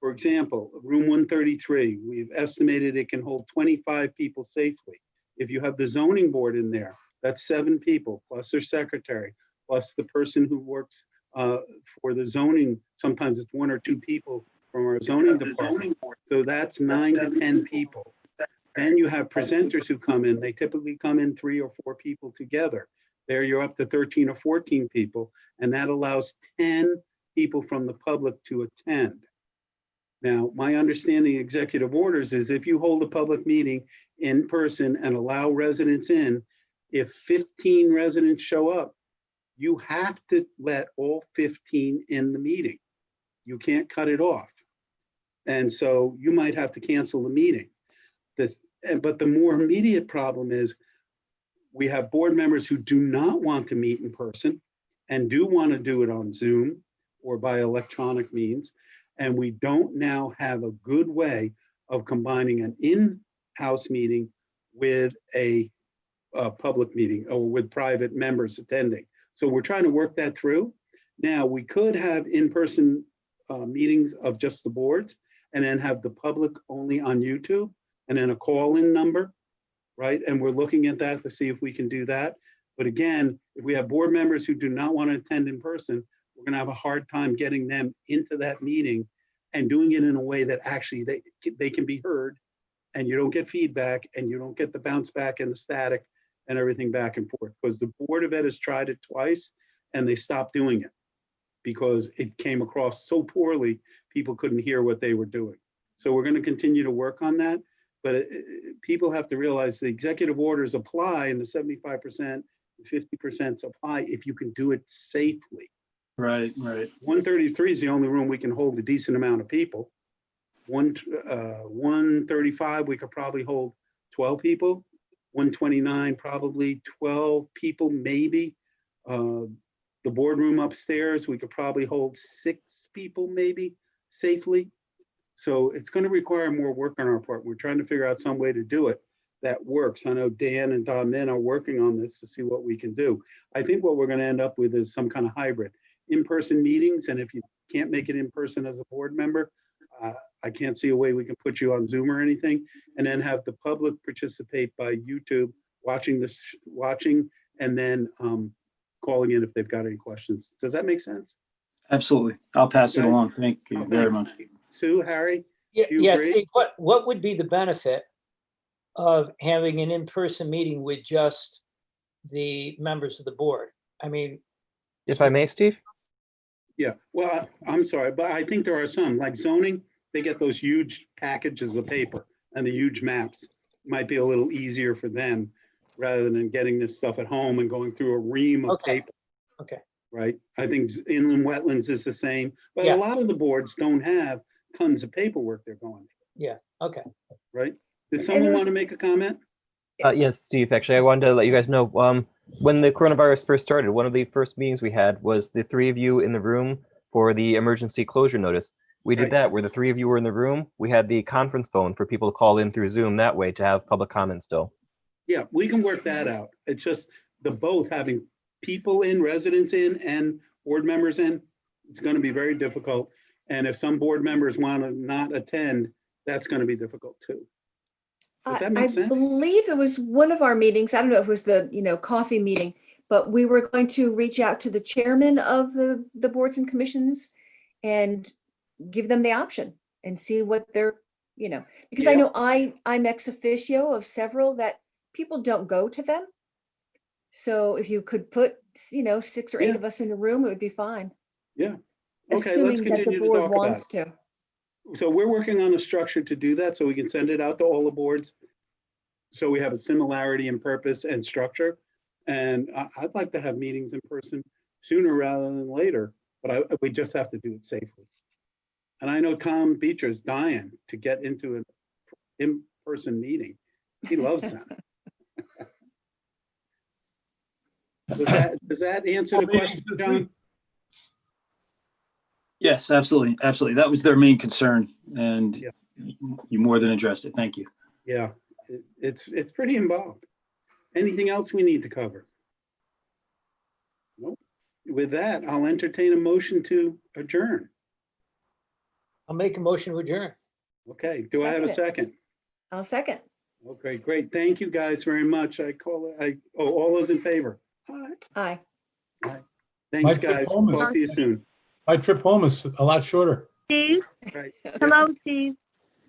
For example, room 133, we've estimated it can hold 25 people safely. If you have the zoning board in there, that's 7 people, plus their secretary, plus the person who works for the zoning. Sometimes it's 1 or 2 people from our zoning department. So that's 9 to 10 people. Then you have presenters who come in. They typically come in 3 or 4 people together. There you're up to 13 or 14 people, and that allows 10 people from the public to attend. Now, my understanding executive orders is if you hold a public meeting in person and allow residents in, if 15 residents show up, you have to let all 15 in the meeting. You can't cut it off. And so you might have to cancel the meeting. But the more immediate problem is we have board members who do not want to meet in person and do want to do it on Zoom or by electronic means. And we don't now have a good way of combining an in-house meeting with a public meeting or with private members attending. So we're trying to work that through. Now, we could have in-person meetings of just the boards and then have the public only on YouTube and then a call-in number. right? And we're looking at that to see if we can do that. But again, if we have board members who do not want to attend in person, we're going to have a hard time getting them into that meeting and doing it in a way that actually they can be heard, and you don't get feedback and you don't get the bounce back and the static and everything back and forth. Because the Board of Ed has tried it twice and they stopped doing it because it came across so poorly, people couldn't hear what they were doing. So we're going to continue to work on that. But people have to realize the executive orders apply, and the 75%, 50% apply if you can do it safely. Right, right. 133 is the only room we can hold a decent amount of people. 135, we could probably hold 12 people. 129, probably 12 people, maybe. The boardroom upstairs, we could probably hold 6 people, maybe, safely. So it's going to require more work on our part. We're trying to figure out some way to do it that works. I know Dan and Don Min are working on this to see what we can do. I think what we're going to end up with is some kind of hybrid in-person meetings. And if you can't make it in person as a board member, I can't see a way we can put you on Zoom or anything, and then have the public participate by YouTube, watching and then calling in if they've got any questions. Does that make sense? Absolutely. I'll pass it Okay. along. Thank you Oh, very thanks. much. Sue, Harry? Yeah, Do you yes, agree? Steve, what would be the benefit of having an in-person meeting with just the members of the board? I mean, If I may, Steve? Yeah, well, I'm sorry, but I think there are some, like zoning, they get those huge packages of paper and the huge maps. Might be a little easier for them rather than getting this stuff at home and going through a ream of Okay. paper, okay, right? I think inland wetlands is the same, but Yeah. a lot of the boards don't have tons of paperwork they're going through, yeah, okay. right? Did someone there's- want to make a comment? Yes, Steve, actually, I wanted to let you guys know, when the coronavirus first started, one of the first meetings we had was the 3 of you in the room for the emergency closure notice. We did Right. that where the 3 of you were in the room. We had the conference phone for people to call in through Zoom that way to have public comment still. Yeah, we can work that out. It's just the both having people in, residents in, and board members in, it's going to be very difficult. And if some board members want to not attend, that's going to be difficult too. Does that I make sense? believe it was one of our meetings. I don't know if it was the, coffee meeting, but we were going to reach out to the chairman of the boards and commissions and give them the option and see what they're, because I Yeah. know I'm ex officio of several that people don't go to them. So if you could put, 6 or 8 Yeah. of us in a room, it would be fine. Yeah. Okay, let's Assuming that the continue to board talk about wants it. to. So we're working on a structure to do that so we can send it out to all the boards. So we have a similarity in purpose and structure. And I'd like to have meetings in person sooner rather than later, but we just have to do it safely. And I know Tom Beecher's dying to get into an in-person meeting. He loves that. Does that answer the question, John? Yes, absolutely. Absolutely. That was their main concern, and Yeah. you more than addressed it. Thank you. Yeah, it's pretty involved. Anything else we need to cover? Nope. With that, I'll entertain a motion to adjourn. I'll make a motion to adjourn. Okay, do I have a second? I'll second. Okay, great. Thank you guys very much. All those in favor? Aye. Thanks, trip guys. home is- Talk to you soon. My trip home is a lot shorter. Steve, Right. hello, Steve.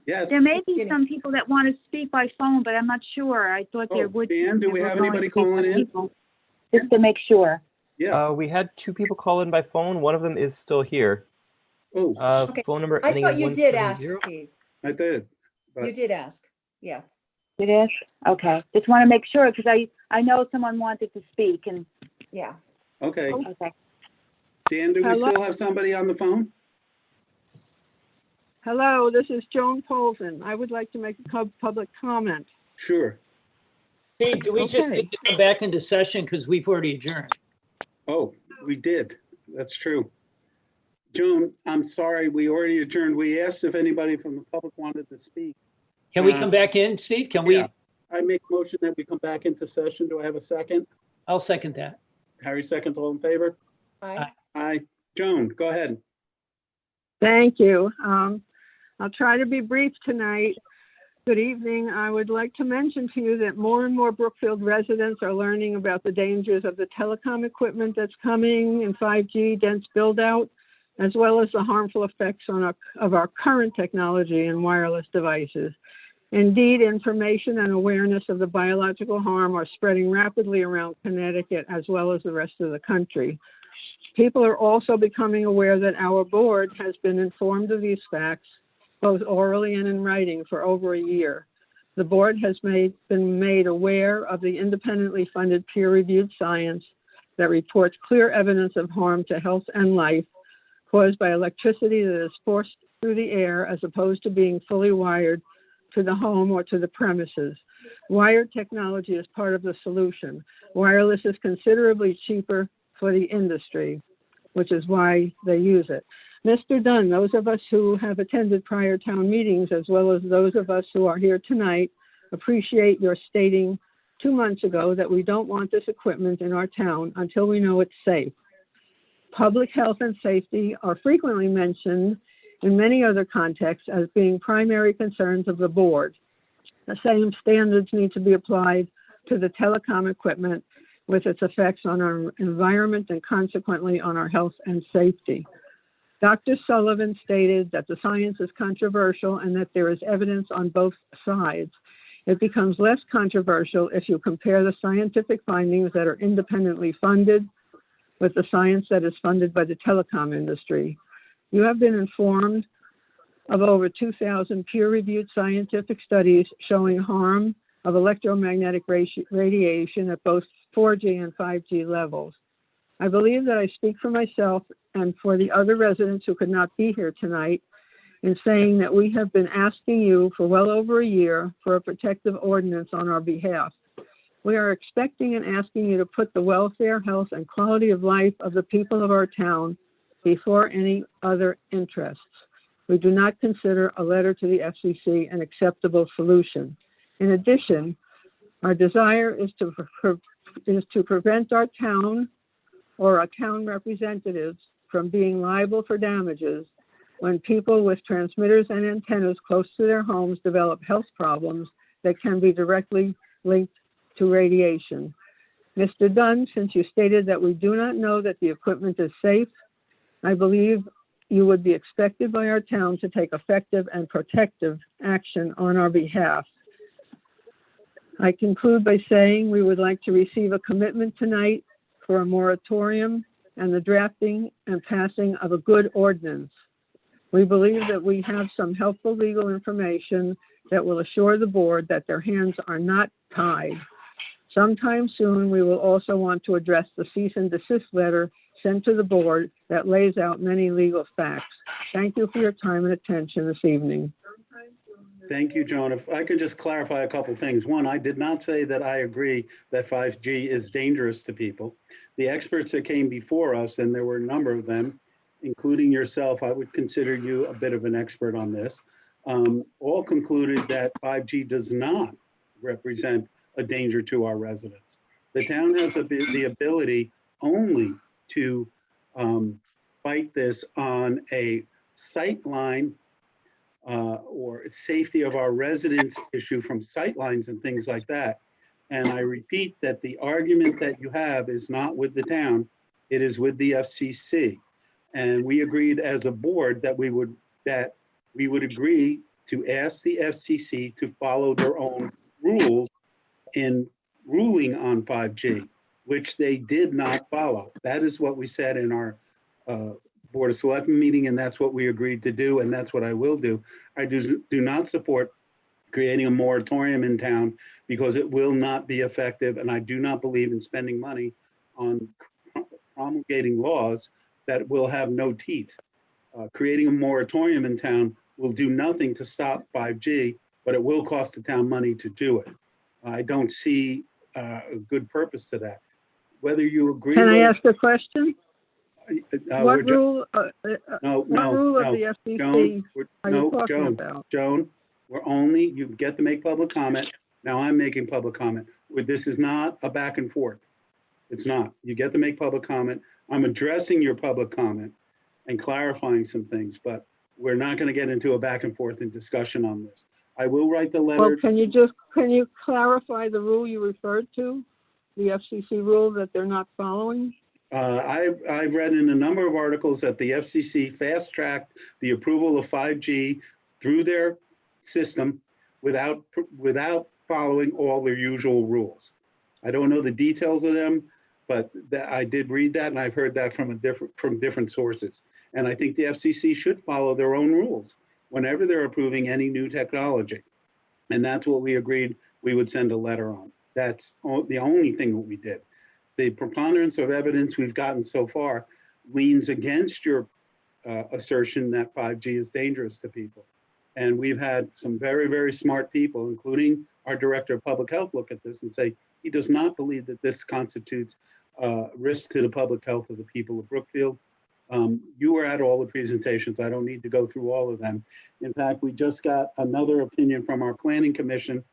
Yes. There may be Jenny. some people that want to speak by phone, but I'm not sure. I thought there Oh, would. be. Dan, do we There have were going anybody to be some calling in? people, just to make sure. Yeah. We had 2 people call in by phone. One of them is still here. Oh, Okay. Phone number I ending thought in you did ask, 170. Steve. I did. You But did ask. Yeah. It is? Okay. Just want to make sure because I know someone wanted to speak and, Yeah. okay. okay. Dan, do we Hello? still have somebody on the phone? Hello, this is Joan Polson. I would like to make a public comment. Sure. Steve, do we just Okay. need to come back into session because we've already adjourned? Oh, we did. That's true. Joan, I'm sorry, we already adjourned. We asked if anybody from the public wanted to speak. Can we come back in, Steve? Can we? Yeah. I make a motion that we come back into session. Do I have a second? I'll second that. Harry seconds, all in favor? Aye. Aye. Joan, go ahead. Thank you. I'll try to be brief tonight. Good evening. I would like to mention to you that more and more Brookfield residents are learning about the dangers of the telecom equipment that's coming in 5G dense build out, as well as the harmful effects of our current technology and wireless devices. Indeed, information and awareness of the biological harm are spreading rapidly around Connecticut as well as the rest of the country. People are also becoming aware that our board has been informed of these facts, both orally and in writing, for over a year. The board has been made aware of the independently funded peer-reviewed science that reports clear evidence of harm to health and life caused by electricity that is forced through the air as opposed to being fully wired to the home or to the premises. Wired technology is part of the solution. Wireless is considerably cheaper for the industry, which is why they use it. Mr. Dunn, those of us who have attended prior town meetings, as well as those of us who are here tonight, appreciate your stating 2 months ago that we don't want this equipment in our town until we know it's safe. Public health and safety are frequently mentioned in many other contexts as being primary concerns of the board. The same standards need to be applied to the telecom equipment with its effects on our environment and consequently on our health and safety. Dr. Sullivan stated that the science is controversial and that there is evidence on both sides. It becomes less controversial if you compare the scientific findings that are independently funded with the science that is funded by the telecom industry. You have been informed of over 2,000 peer-reviewed scientific studies showing harm of electromagnetic radiation at both 4G and 5G levels. I believe that I speak for myself and for the other residents who could not be here tonight in saying that we have been asking you for well over a year for a protective ordinance on our behalf. We are expecting and asking you to put the welfare, health, and quality of life of the people of our town before any other interests. We do not consider a letter to the FCC an acceptable solution. In addition, our desire is to prevent our town or our town representatives from being liable for damages when people with transmitters and antennas close to their homes develop health problems that can be directly linked to radiation. Mr. Dunn, since you stated that we do not know that the equipment is safe, I believe you would be expected by our town to take effective and protective action on our behalf. I conclude by saying we would like to receive a commitment tonight for a moratorium and the drafting and passing of a good ordinance. We believe that we have some helpful legal information that will assure the board that their hands are not tied. Sometime soon, we will also want to address the cease and desist letter sent to the board that lays out many legal facts. Thank you for your time and attention this evening. Thank you, Joan. If I could just clarify a couple things. One, I did not say that I agree that 5G is dangerous to people. The experts that came before us, and there were a number of them, including yourself, I would consider you a bit of an expert on this, all concluded that 5G does not represent a danger to our residents. The town has the ability only to fight this on a sightline or safety of our residents issue from sightlines and things like that. And I repeat that the argument that you have is not with the town, it is with the FCC. And we agreed as a board that we would agree to ask the FCC to follow their own rules in ruling on 5G, which they did not follow. That is what we said in our Board of Selectmen meeting, and that's what we agreed to do, and that's what I will do. I do not support creating a moratorium in town because it will not be effective, and I do not believe in spending money on promulgating laws that will have no teeth. Creating a moratorium in town will do nothing to stop 5G, but it will cost the town money to do it. I don't see a good purpose to that. Whether you agree. Can I ask a question? What rule of the FCC are you talking about? Joan, you get to make public comment. Now I'm making public comment. This is not a back and forth. It's not. You get to make public comment. I'm addressing your public comment and clarifying some things, but we're not going to get into a back and forth and discussion on this. I will write the Well, letter. can you clarify the rule you referred to? The FCC rule that they're not following? I've read in a number of articles that the FCC fast-tracked the approval of 5G through their system without following all their usual rules. I don't know the details of them, but I did read that, and I've heard that from different sources. And I think the FCC should follow their own rules whenever they're approving any new technology. And that's what we agreed we would send a letter on. That's the only thing that we did. The preponderance of evidence we've gotten so far leans against your assertion that 5G is dangerous to people. And we've had some very, very smart people, including our director of public health, look at this and say, he does not believe that this constitutes risk to the public health of the people of Brookfield. You were at all the presentations. I don't need to go through all of them. In fact, we just got another opinion from our planning commission,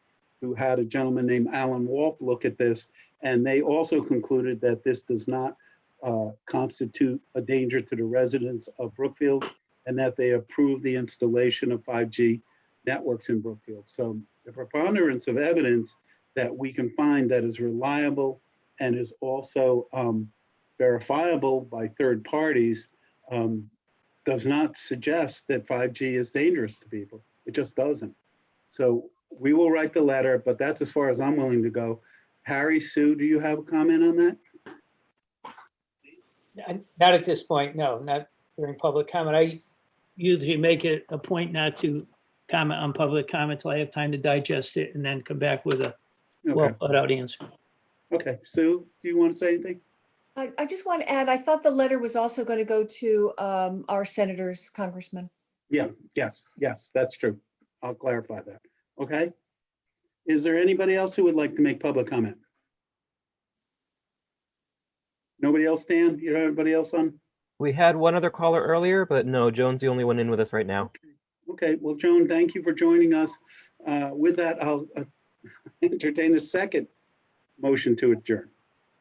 who had a gentleman named Alan Walp look at this, and they also concluded that this does not constitute a danger to the residents of Brookfield, and that they approve the installation of 5G networks in Brookfield. So the preponderance of evidence that we can find that is reliable and is also verifiable by third parties does not suggest that 5G is dangerous to people. It just doesn't. So we will write the letter, but that's as far as I'm willing to go. Harry, Sue, do you have a comment on that? Not at this point, no, not during public comment. I usually make it a point not to comment on public comment till I have time to digest it and then come back with a well thought out answer. Okay, Sue, do you want to say anything? I just want to add, I thought the letter was also going to go to our senators, congressmen. Yeah, yes, that's true. I'll clarify that. Okay. Is there anybody else who would like to make public comment? Nobody else, Dan? You have anybody else on? We had one other caller earlier, but no, Joan's the only one in with us right now. Okay, well, Joan, thank you for joining us. With that, I'll entertain a second motion to adjourn.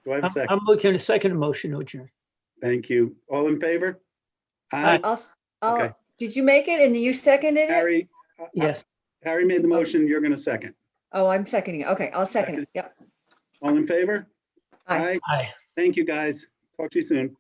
Do I have a second? I'm looking at a second motion to adjourn. Thank you. All in favor? Aye. Okay. Did you make it and you seconded it? Harry, Yes. Harry made the motion. You're going to second. Oh, I'm seconding it. Okay, I'll second it. Yep. All in favor? Aye. Aye. Thank you, guys. Talk to you soon.